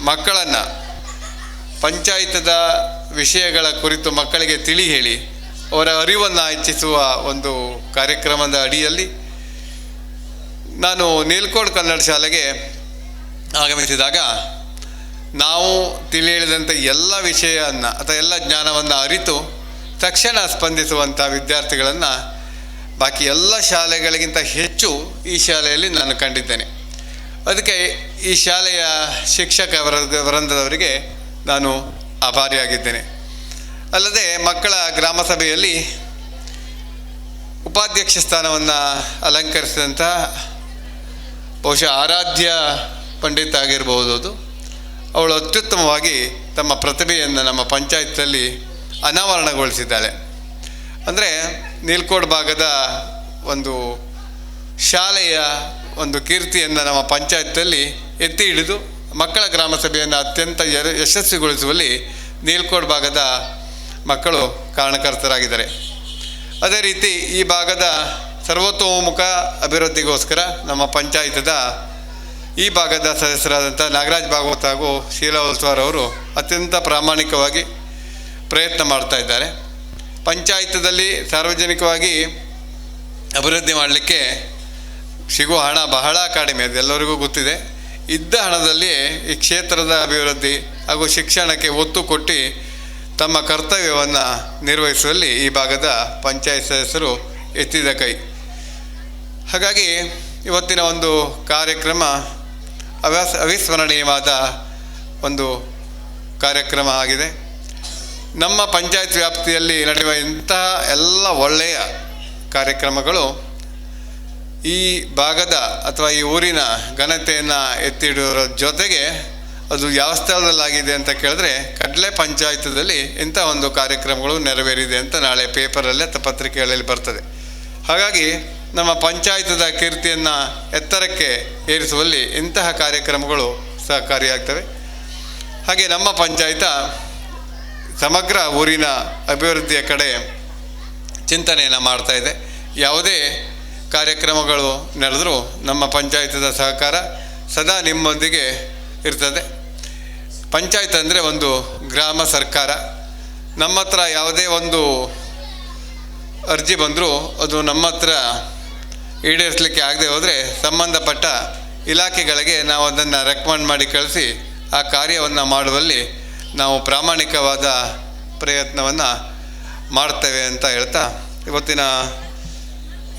ಮಕ್ಕಳನ್ನು ಪಂಚಾಯತದ ವಿಷಯಗಳ ಕುರಿತು ಮಕ್ಕಳಿಗೆ ತಿಳಿ ಹೇಳಿ ಅವರ ಅರಿವನ್ನು ಹೆಚ್ಚಿಸುವ ಒಂದು ಕಾರ್ಯಕ್ರಮದ ಅಡಿಯಲ್ಲಿ ನಾನು ನೀಲ್ಕೋಡ್ ಕನ್ನಡ ಶಾಲೆಗೆ ಆಗಮಿಸಿದಾಗ ನಾವು ತಿಳಿ ಹೇಳಿದಂಥ ಎಲ್ಲ ವಿಷಯವನ್ನು ಅಥವಾ ಎಲ್ಲ ಜ್ಞಾನವನ್ನು ಅರಿತು ತಕ್ಷಣ ಸ್ಪಂದಿಸುವಂಥ ವಿದ್ಯಾರ್ಥಿಗಳನ್ನು ಬಾಕಿ ಎಲ್ಲ ಶಾಲೆಗಳಿಗಿಂತ ಹೆಚ್ಚು ಈ ಶಾಲೆಯಲ್ಲಿ ನಾನು ಕಂಡಿದ್ದೇನೆ. ಅದಕ್ಕೆ ಈ ಶಾಲೆಯ ಶಿಕ್ಷಕ ವೃಂದದವರಿಗೆ ನಾನು ಆಭಾರಿಯಾಗಿದ್ದೇನೆ. ಅಲ್ಲದೆ ಮಕ್ಕಳ ಗ್ರಾಮ ಸಭೆಯಲ್ಲಿ ಉಪಾಧ್ಯಕ್ಷ ಸ್ಥಾನವನ್ನು ಅಲಂಕರಿಸಿದಂಥ ಬಹುಶಃ ಆರಾಧ್ಯ ಪಂಡಿತ್ ಆಗಿರ್ಬೋದು. ಅದು ಅವಳು ಅತ್ಯುತ್ತಮವಾಗಿ ತಮ್ಮ ಪ್ರತಿಭೆಯನ್ನು ನಮ್ಮ ಪಂಚಾಯತಲ್ಲಿ ಅನಾವರಣಗೊಳಿಸಿದ್ದಾಳೆ. ಅಂದರೆ ನೀಲ್ಕೋಡ್ ಭಾಗದ ಒಂದು ಶಾಲೆಯ ಒಂದು ಕೀರ್ತಿಯನ್ನು ನಮ್ಮ ಪಂಚಾಯತಲ್ಲಿ ಎತ್ತಿ ಹಿಡಿದು ಮಕ್ಕಳ ಗ್ರಾಮ ಸಭೆಯನ್ನು ಅತ್ಯಂತ ಯಶಸ್ವಿಗೊಳಿಸುವಲ್ಲಿ ನೀಲ್ಕೋಡ್ ಭಾಗದ ಮಕ್ಕಳು ಕಾರಣಕರ್ತರಾಗಿದ್ದಾರೆ. ಅದೇ ರೀತಿ ಈ ಭಾಗದ ಸರ್ವತೋಮುಖ ಅಭಿವೃದ್ಧಿಗೋಸ್ಕರ ನಮ್ಮ ಪಂಚಾಯತದ ಈ ಭಾಗದ ಸದಸ್ಯರಾದಂಥ ನಾಗರಾಜ್ ಭಾಗವತ್ ಹಾಗೂ ಶೀಲಾ ಹುಲ್ಸ್ವಾರ್ ಅವರು ಅತ್ಯಂತ ಪ್ರಾಮಾಣಿಕವಾಗಿ ಪ್ರಯತ್ನ ಮಾಡ್ತಾ ಇದ್ದಾರೆ. ಪಂಚಾಯತದಲ್ಲಿ ಸಾರ್ವಜನಿಕವಾಗಿ ಅಭಿವೃದ್ಧಿ ಮಾಡಲಿಕ್ಕೆ ಸಿಗುವ ಹಣ ಬಹಳ ಕಡಿಮೆ, ಅದೆಲ್ಲರಿಗೂ ಗೊತ್ತಿದೆ. ಇದ್ದ ಹಣದಲ್ಲಿ ಈ ಕ್ಷೇತ್ರದ ಅಭಿವೃದ್ಧಿ ಹಾಗೂ ಶಿಕ್ಷಣಕ್ಕೆ ಒತ್ತು ಕೊಟ್ಟು ತಮ್ಮ ಕರ್ತವ್ಯವನ್ನು ನಿರ್ವಹಿಸುವಲ್ಲಿ ಈ ಭಾಗದ ಪಂಚಾಯತ್ ಸದಸ್ಯರು ಎತ್ತಿದ ಕೈ. ಹಾಗಾಗಿ ಇವತ್ತಿನ ಒಂದು ಕಾರ್ಯಕ್ರಮ ಅವಿಸ್ಮರಣೀಯವಾದ ಒಂದು ಕಾರ್ಯಕ್ರಮ ಆಗಿದೆ. ನಮ್ಮ ಪಂಚಾಯತ್ ವ್ಯಾಪ್ತಿಯಲ್ಲಿ ನಡೆಯುವ ಇಂತಹ ಎಲ್ಲ ಒಳ್ಳೆಯ ಕಾರ್ಯಕ್ರಮಗಳು ಈ ಭಾಗದ ಅಥವಾ ಈ ಊರಿನ ಘನತೆಯನ್ನು ಎತ್ತಿಡುವುದರ ಜೊತೆಗೆ ಅದು ಯಾವ ಸ್ಥಳದಲ್ಲಾಗಿದೆ ಅಂತ ಕೇಳಿದ್ರೆ ಕಡ್ಲೆ ಪಂಚಾಯತದಲ್ಲಿ ಇಂಥ ಒಂದು ಕಾರ್ಯಕ್ರಮಗಳು ನೆರವೇರಿದೆ ಅಂತ ನಾಳೆ ಪೇಪರಲ್ಲಿ ಅಥವಾ ಪತ್ರಿಕೆಗಳಲ್ಲಿ ಬರ್ತದೆ. ಹಾಗಾಗಿ ನಮ್ಮ ಪಂಚಾಯತದ ಕೀರ್ತಿಯನ್ನು ಎತ್ತರಕ್ಕೆ ಏರಿಸುವಲ್ಲಿ ಇಂತಹ ಕಾರ್ಯಕ್ರಮಗಳು ಸಹಕಾರಿಯಾಗ್ತವೆ. ಹಾಗೆ ನಮ್ಮ ಪಂಚಾಯತ ಸಮಗ್ರ ಊರಿನ ಅಭಿವೃದ್ಧಿಯ ಕಡೆ ಚಿಂತನೆಯನ್ನು ಮಾಡ್ತಾಯಿದೆ. ಯಾವುದೇ ಕಾರ್ಯಕ್ರಮಗಳು ನಡೆದರೂ ನಮ್ಮ ಪಂಚಾಯತದ ಸಹಕಾರ ಸದಾ ನಿಮ್ಮೊಂದಿಗೆ ಇರ್ತದೆ. ಪಂಚಾಯತ್ ಅಂದರೆ ಒಂದು ಗ್ರಾಮ ಸರ್ಕಾರ. ನಮ್ಮ ಹತ್ರ ಯಾವುದೇ ಒಂದು ಅರ್ಜಿ ಬಂದರೂ ಅದು ನಮ್ಮ ಹತ್ರ ಈಡೇರಿಸಲಿಕ್ಕೆ ಆಗದೆ ಹೋದರೆ ಸಂಬಂಧಪಟ್ಟ ಇಲಾಖೆಗಳಿಗೆ ನಾವು ಅದನ್ನು ರೆಕಮೆಂಡ್ ಮಾಡಿ ಕಳಿಸಿ ಆ ಕಾರ್ಯವನ್ನು ಮಾಡುವಲ್ಲಿ ನಾವು ಪ್ರಾಮಾಣಿಕವಾದ ಪ್ರಯತ್ನವನ್ನು ಮಾಡ್ತೇವೆ ಅಂತ ಹೇಳ್ತಾ ಇವತ್ತಿನ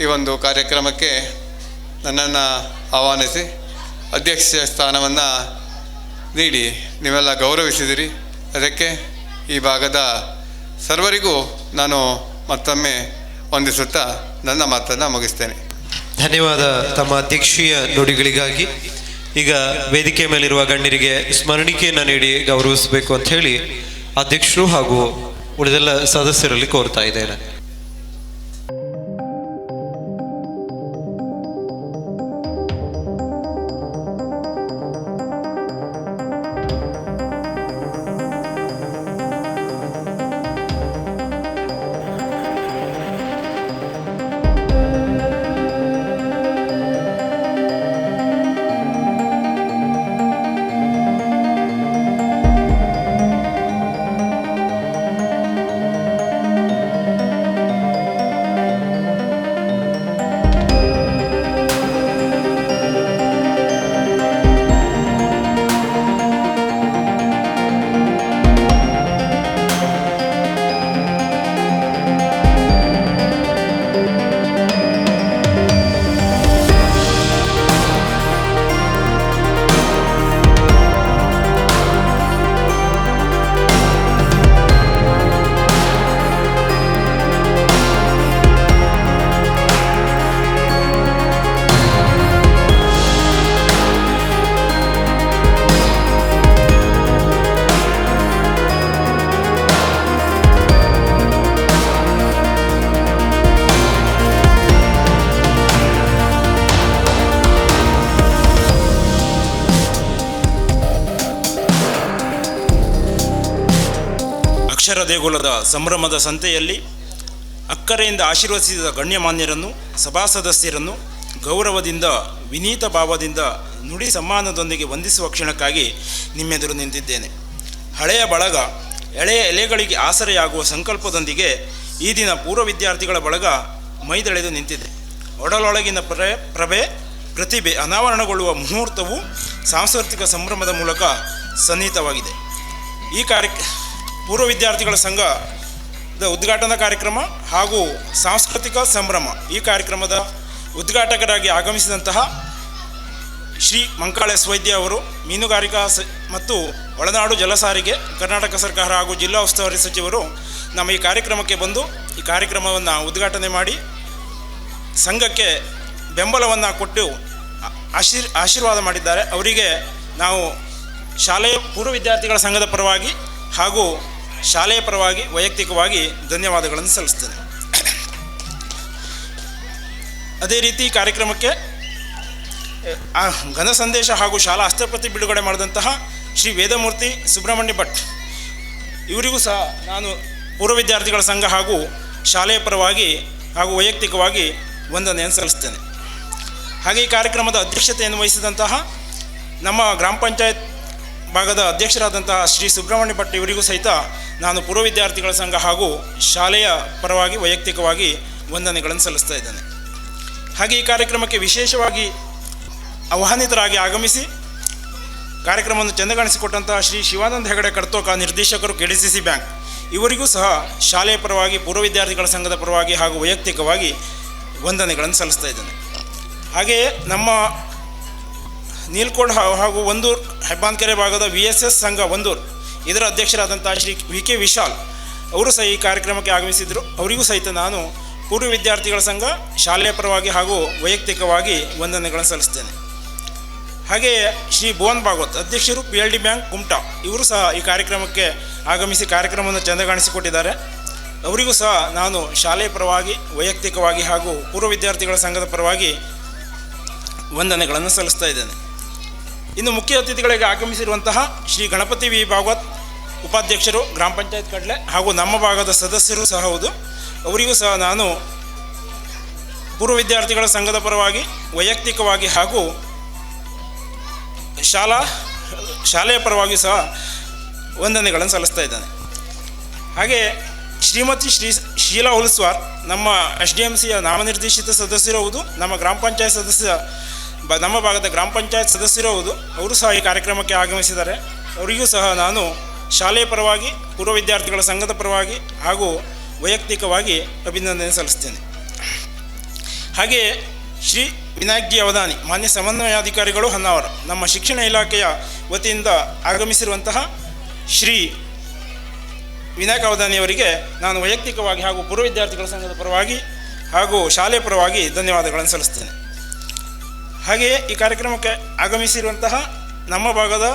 ಈ ಒಂದು ಕಾರ್ಯಕ್ರಮಕ್ಕೆ ನನ್ನನ್ನು ಆಹ್ವಾನಿಸಿ ಅಧ್ಯಕ್ಷ ಸ್ಥಾನವನ್ನು ನೀಡಿ ನೀವೆಲ್ಲ ಗೌರವಿಸಿದಿರಿ. ಅದಕ್ಕೆ ಈ ಭಾಗದ ಸರ್ವರಿಗೂ ನಾನು ಮತ್ತೊಮ್ಮೆ ವಂದಿಸುತ್ತಾ ನನ್ನ ಮಾತನ್ನು ಮುಗಿಸ್ತೇನೆ. ಧನ್ಯವಾದ ತಮ್ಮ ಅಧ್ಯಕ್ಷೀಯ ನುಡಿಗಳಿಗಾಗಿ. ಈಗ ವೇದಿಕೆ ಮೇಲಿರುವ ಗಣ್ಯರಿಗೆ ಸ್ಮರಣಿಕೆಯನ್ನು ನೀಡಿ ಗೌರವಿಸಬೇಕು ಅಂತ ಹೇಳಿ ಅಧ್ಯಕ್ಷರು ಹಾಗೂ ಉಳಿದೆಲ್ಲ ಸದಸ್ಯರಲ್ಲಿ ಕೋರ್ತಾ ಇದ್ದೇನೆ. ಅಕ್ಷರ ದೇಗುಲದ ಸಂಭ್ರಮದ ಸಂತೆಯಲ್ಲಿ ಅಕ್ಕರೆಯಿಂದ ಆಶೀರ್ವದಿಸಿದ ಗಣ್ಯಮಾನ್ಯರನ್ನು, ಸಭಾ ಸದಸ್ಯರನ್ನು ಗೌರವದಿಂದ, ವಿನೀತ ಭಾವದಿಂದ ನುಡಿ ಸಮ್ಮಾನದೊಂದಿಗೆ ವಂದಿಸುವ ಕ್ಷಣಕ್ಕಾಗಿ ನಿಮ್ಮೆದುರು ನಿಂತಿದ್ದೇನೆ. ಹಳೆಯ ಬಳಗ ಎಳೆಯ ಎಲೆಗಳಿಗೆ ಆಸರೆಯಾಗುವ ಸಂಕಲ್ಪದೊಂದಿಗೆ ಈ ದಿನ ಪೂರ್ವ ವಿದ್ಯಾರ್ಥಿಗಳ ಬಳಗ ಮೈದೆಳೆದು ನಿಂತಿದೆ. ಒಡಲೊಳಗಿನ ಪ್ರಭೆ ಪ್ರತಿಭೆ ಅನಾವರಣಗೊಳ್ಳುವ ಮುಹೂರ್ತವು ಸಾಂಸ್ಕೃತಿಕ ಸಂಭ್ರಮದ ಮೂಲಕ ಸನ್ನಿಹಿತವಾಗಿದೆ. ಈ ಪೂರ್ವ ವಿದ್ಯಾರ್ಥಿಗಳ ಸಂಘದ ಉದ್ಘಾಟನಾ ಕಾರ್ಯಕ್ರಮ ಹಾಗೂ ಸಾಂಸ್ಕೃತಿಕ ಸಂಭ್ರಮ ಈ ಕಾರ್ಯಕ್ರಮದ ಉದ್ಘಾಟಕರಾಗಿ ಆಗಮಿಸಿದಂತಹ ಶ್ರೀ ಮಂಕಾಳ ಎಸ್ ವೈದ್ಯ ಅವರು, ಮೀನುಗಾರಿಕಾ ಮತ್ತು ಒಳನಾಡು ಜಲಸಾರಿಗೆ ಕರ್ನಾಟಕ ಸರ್ಕಾರ ಹಾಗೂ ಜಿಲ್ಲಾ ಉಸ್ತುವಾರಿ ಸಚಿವರು ನಮ್ಮ ಈ ಕಾರ್ಯಕ್ರಮಕ್ಕೆ ಬಂದು ಈ ಕಾರ್ಯಕ್ರಮವನ್ನು ಉದ್ಘಾಟನೆ ಮಾಡಿ ಸಂಘಕ್ಕೆ ಬೆಂಬಲವನ್ನು ಕೊಟ್ಟು ಆಶೀರ್ವಾದ ಮಾಡಿದ್ದಾರೆ. ಅವರಿಗೆ ನಾವು ಶಾಲೆಯ ಪೂರ್ವ ವಿದ್ಯಾರ್ಥಿಗಳ ಸಂಘದ ಪರವಾಗಿ ಹಾಗೂ ಶಾಲೆಯ ಪರವಾಗಿ ವೈಯಕ್ತಿಕವಾಗಿ ಧನ್ಯವಾದಗಳನ್ನು ಸಲ್ಲಿಸ್ತೇನೆ. ಅದೇ ರೀತಿ ಕಾರ್ಯಕ್ರಮಕ್ಕೆ ಘನ ಸಂದೇಶ ಹಾಗೂ ಶಾಲಾ ಹಸ್ತಪ್ರತಿ ಬಿಡುಗಡೆ ಮಾಡಿದಂತಹ ಶ್ರೀ ವೇದಮೂರ್ತಿ ಸುಬ್ರಹ್ಮಣ್ಯ ಭಟ್ ಇವರಿಗೂ ಸಹ ನಾನು ಪೂರ್ವ ವಿದ್ಯಾರ್ಥಿಗಳ ಸಂಘ ಹಾಗೂ ಶಾಲೆಯ ಪರವಾಗಿ ಹಾಗೂ ವೈಯಕ್ತಿಕವಾಗಿ ವಂದನೆಯನ್ನು ಸಲ್ಲಿಸ್ತೇನೆ. ಹಾಗೆ ಈ ಕಾರ್ಯಕ್ರಮದ ಅಧ್ಯಕ್ಷತೆಯನ್ನು ವಹಿಸಿದಂತಹ ನಮ್ಮ ಗ್ರಾಮ ಪಂಚಾಯತ್ ಭಾಗದ ಅಧ್ಯಕ್ಷರಾದಂತಹ ಶ್ರೀ ಸುಬ್ರಹ್ಮಣ್ಯ ಭಟ್ ಇವರಿಗೂ ಸಹಿತ ನಾನು ಪೂರ್ವ ವಿದ್ಯಾರ್ಥಿಗಳ ಸಂಘ ಹಾಗೂ ಶಾಲೆಯ ಪರವಾಗಿ ವೈಯಕ್ತಿಕವಾಗಿ ವಂದನೆಗಳನ್ನು ಸಲ್ಲಿಸ್ತಾ ಇದ್ದೇನೆ. ಹಾಗೆ ಈ ಕಾರ್ಯಕ್ರಮಕ್ಕೆ ವಿಶೇಷವಾಗಿ ಆಹ್ವಾನಿತರಾಗಿ ಆಗಮಿಸಿ ಕಾರ್ಯಕ್ರಮವನ್ನು ಚೆಂದಗಾಣಿಸಿಕೊಟ್ಟಂತಹ ಶ್ರೀ ಶಿವಾನಂದ ಹೆಗಡೆ ಕರ್ತೋಕ, ನಿರ್ದೇಶಕರು KDCC ಬ್ಯಾಂಕ್ ಇವರಿಗೂ ಸಹ ಶಾಲೆಯ ಪರವಾಗಿ ಪೂರ್ವ ವಿದ್ಯಾರ್ಥಿಗಳ ಸಂಘದ ಪರವಾಗಿ ಹಾಗೂ ವೈಯಕ್ತಿಕವಾಗಿ ವಂದನೆಗಳನ್ನು ಸಲ್ಲಿಸ್ತಾ ಇದ್ದೇನೆ. ಹಾಗೆಯೇ ನಮ್ಮ ನೀಲ್ಕೋಡ್ ಹಾಗೂ ಒಂದೂರು ಹೆಬ್ಬಾನ್ಕೆರೆ ಭಾಗದ VSS ಸಂಘ ಒಂದೂರು ಇದರ ಅಧ್ಯಕ್ಷರಾದಂಥ ಶ್ರೀ VK ವಿಶಾಲ್ ಅವರು ಸಹ ಈ ಕಾರ್ಯಕ್ರಮಕ್ಕೆ ಆಗಮಿಸಿದರು. ಅವರಿಗೂ ಸಹಿತ ನಾನು ಪೂರ್ವ ವಿದ್ಯಾರ್ಥಿಗಳ ಸಂಘ ಶಾಲೆಯ ಪರವಾಗಿ ಹಾಗೂ ವೈಯಕ್ತಿಕವಾಗಿ ವಂದನೆಗಳನ್ನು ಸಲ್ಲಿಸ್ತೇನೆ. ಹಾಗೆಯೇ ಶ್ರೀ ಭುವನ್ ಭಾಗವತ್ ಅಧ್ಯಕ್ಷರು PLD ಬ್ಯಾಂಕ್ ಕುಮಟಾ ಇವರು ಸಹ ಈ ಕಾರ್ಯಕ್ರಮಕ್ಕೆ ಆಗಮಿಸಿ ಕಾರ್ಯಕ್ರಮವನ್ನು ಚೆಂದಗಾಣಿಸಿಕೊಟ್ಟಿದ್ದಾರೆ. ಅವರಿಗೂ ಸಹ ನಾನು ಶಾಲೆಯ ಪರವಾಗಿ ವೈಯಕ್ತಿಕವಾಗಿ ಹಾಗೂ ಪೂರ್ವ ವಿದ್ಯಾರ್ಥಿಗಳ ಸಂಘದ ಪರವಾಗಿ ವಂದನೆಗಳನ್ನು ಸಲ್ಲಿಸ್ತಾ ಇದ್ದೇನೆ. ಇನ್ನು ಮುಖ್ಯ ಅತಿಥಿಗಳಿಗೆ ಆಗಮಿಸಿರುವಂತಹ ಶ್ರೀ ಗಣಪತಿ ವಿ ಭಾಗವತ್ ಉಪಾಧ್ಯಕ್ಷರು ಗ್ರಾಮ ಪಂಚಾಯತ್ ಕಡ್ಲೆ ಹಾಗೂ ನಮ್ಮ ಭಾಗದ ಸದಸ್ಯರು ಸಹ ಹೌದು. ಅವರಿಗೂ ಸಹ ನಾನು ಪೂರ್ವ ವಿದ್ಯಾರ್ಥಿಗಳ ಸಂಘದ ಪರವಾಗಿ ವೈಯಕ್ತಿಕವಾಗಿ ಹಾಗೂ ಶಾಲಾ ಶಾಲೆಯ ಪರವಾಗಿಯೂ ಸಹ ವಂದನೆಗಳನ್ನು ಸಲ್ಲಿಸ್ತಾ ಇದ್ದಾನೆ. ಹಾಗೆ ಶ್ರೀಮತಿ ಶೀಲಾ ಹುಲ್ಸ್ವಾರ್ ನಮ್ಮ SDMCಯ ನಾಮನಿರ್ದೇಶಿತ ಸದಸ್ಯರು ಹೌದು, ನಮ್ಮ ಗ್ರಾಮ ಪಂಚಾಯತ್ ನಮ್ಮ ಭಾಗದ ಗ್ರಾಮ ಪಂಚಾಯತ್ ಸದಸ್ಯರು ಹೌದು. ಅವರು ಸಹ ಈ ಕಾರ್ಯಕ್ರಮಕ್ಕೆ ಆಗಮಿಸಿದ್ದಾರೆ. ಅವರಿಗೂ ಸಹ ನಾನು ಶಾಲೆಯ ಪರವಾಗಿ, ಪೂರ್ವ ವಿದ್ಯಾರ್ಥಿಗಳ ಸಂಘದ ಪರವಾಗಿ ಹಾಗೂ ವೈಯಕ್ತಿಕವಾಗಿ ಅಭಿನಂದನೆ ಸಲ್ಲಿಸ್ತೇನೆ. ಹಾಗೆಯೇ ಶ್ರೀ ವಿನಾಯಕ್ ಜಿ ಅವಧಾನಿ ಮಾನ್ಯ ಸಮನ್ವಯಾಧಿಕಾರಿಗಳು ಹೊನ್ನಾವರ ನಮ್ಮ ಶಿಕ್ಷಣ ಇಲಾಖೆಯ ವತಿಯಿಂದ ಆಗಮಿಸಿರುವಂತಹ ಶ್ರೀ ವಿನಾಯಕ್ ಅವಧಾನಿಯವರಿಗೆ ನಾನು ವೈಯಕ್ತಿಕವಾಗಿ ಹಾಗೂ ಪೂರ್ವ ವಿದ್ಯಾರ್ಥಿಗಳ ಸಂಘದ ಪರವಾಗಿ ಹಾಗೂ ಶಾಲೆಯ ಪರವಾಗಿ ಧನ್ಯವಾದಗಳನ್ನು ಸಲ್ಲಿಸ್ತೇನೆ. ಹಾಗೆಯೇ ಈ ಕಾರ್ಯಕ್ರಮಕ್ಕೆ ಆಗಮಿಸಿರುವಂತಹ ನಮ್ಮ ಭಾಗದ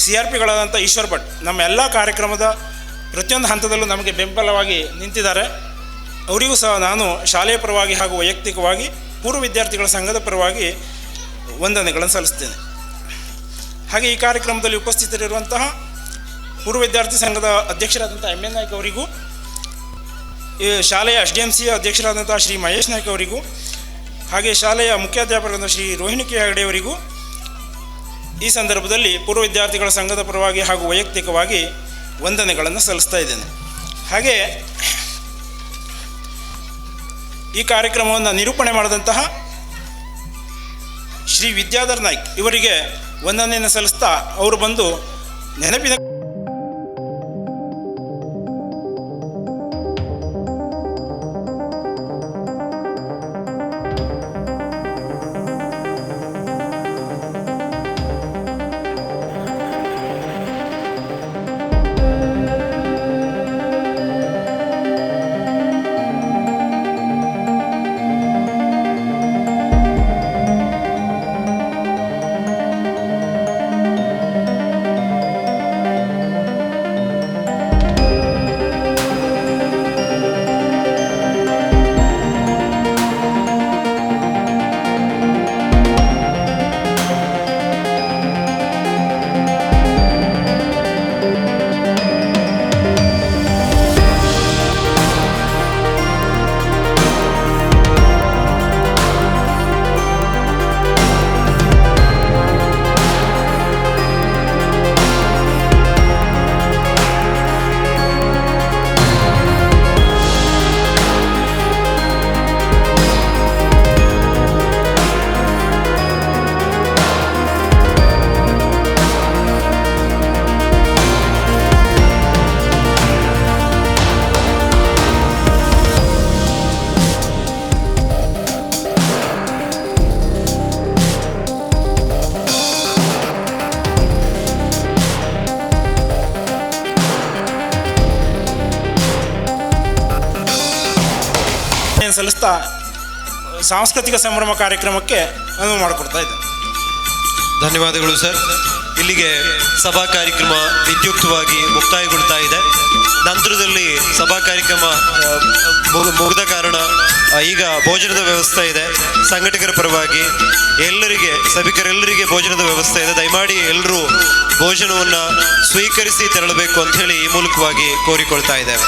CRPಗಳಾದಂಥ ಈಶ್ವರ್ ಭಟ್ ನಮ್ಮ ಎಲ್ಲ ಕಾರ್ಯಕ್ರಮದ ಪ್ರತಿಯೊಂದು ಹಂತದಲ್ಲೂ ನಮಗೆ ಬೆಂಬಲವಾಗಿ ನಿಂತಿದ್ದಾರೆ. ಅವರಿಗೂ ಸಹ ನಾನು ಶಾಲೆಯ ಪರವಾಗಿ ಹಾಗೂ ವೈಯಕ್ತಿಕವಾಗಿ ಪೂರ್ವ ವಿದ್ಯಾರ್ಥಿಗಳ ಸಂಘದ ಪರವಾಗಿ ವಂದನೆಗಳನ್ನು ಸಲ್ಲಿಸ್ತೇನೆ. ಹಾಗೆ ಈ ಕಾರ್ಯಕ್ರಮದಲ್ಲಿ ಉಪಸ್ಥಿತರಿರುವಂತಹ ಪೂರ್ವ ವಿದ್ಯಾರ್ಥಿ ಸಂಘದ ಅಧ್ಯಕ್ಷರಾದಂಥ MN ನಾಯ್ಕ ಅವರಿಗೂ, ಈ ಶಾಲೆಯ SDMCಯ ಅಧ್ಯಕ್ಷರಾದಂಥ ಶ್ರೀ ಮಹೇಶ್ ನಾಯ್ಕ ಅವರಿಗೂ, ಹಾಗೆ ಶಾಲೆಯ ಮುಖ್ಯಾಧ್ಯಾಪಕರಾದ ಶ್ರೀ ರೋಹಿಣಿ ಕೆ ಹೆಗಡೆ ಅವರಿಗೂ ಈ ಸಂದರ್ಭದಲ್ಲಿ ಪೂರ್ವ ವಿದ್ಯಾರ್ಥಿಗಳ ಸಂಘದ ಪರವಾಗಿ ಹಾಗೂ ವೈಯಕ್ತಿಕವಾಗಿ ವಂದನೆಗಳನ್ನು ಸಲ್ಲಿಸ್ತಾ ಇದ್ದೇನೆ. ಹಾಗೆ ಈ ಕಾರ್ಯಕ್ರಮವನ್ನು ನಿರೂಪಣೆ ಮಾಡಿದಂತಹ ಶ್ರೀ ವಿದ್ಯಾಧರ್ ನಾಯ್ಕ್ ಇವರಿಗೆ ವಂದನೆಯನ್ನು ಸಲ್ಲಿಸ್ತಾ ಅವರು ಬಂದು ನೆನಪಿನ ಸಲ್ಲಿಸ್ತಾ ಸಾಂಸ್ಕೃತಿಕ ಸಂಭ್ರಮ ಕಾರ್ಯಕ್ರಮಕ್ಕೆ ಅನುವು ಮಾಡಿಕೊಡ್ತಾ ಇದ್ದೇನೆ. ಧನ್ಯವಾದಗಳು ಸರ್. ಇಲ್ಲಿಗೆ ಸಭಾ ಕಾರ್ಯಕ್ರಮ ವಿದ್ಯುಕ್ತವಾಗಿ ಮುಕ್ತಾಯಗೊಳ್ತಾ ಇದೆ. ನಂತರದಲ್ಲಿ ಸಭಾ ಕಾರ್ಯಕ್ರಮ ಮುಗಿದ ಕಾರಣ ಈಗ ಭೋಜನದ ವ್ಯವಸ್ಥೆ ಇದೆ. ಸಂಘಟಕರ ಪರವಾಗಿ ಎಲ್ಲರಿಗೆ, ಸಭಿಕರೆಲ್ಲರಿಗೆ ಭೋಜನದ ವ್ಯವಸ್ಥೆ ಇದೆ. ದಯಮಾಡಿ ಎಲ್ಲರೂ ಭೋಜನವನ್ನು ಸ್ವೀಕರಿಸಿ ತೆರಳಬೇಕು ಅಂತ ಹೇಳಿ ಈ ಮೂಲಕವಾಗಿ ಕೋರಿಕೊಳ್ತಾ ಇದ್ದೇವೆ.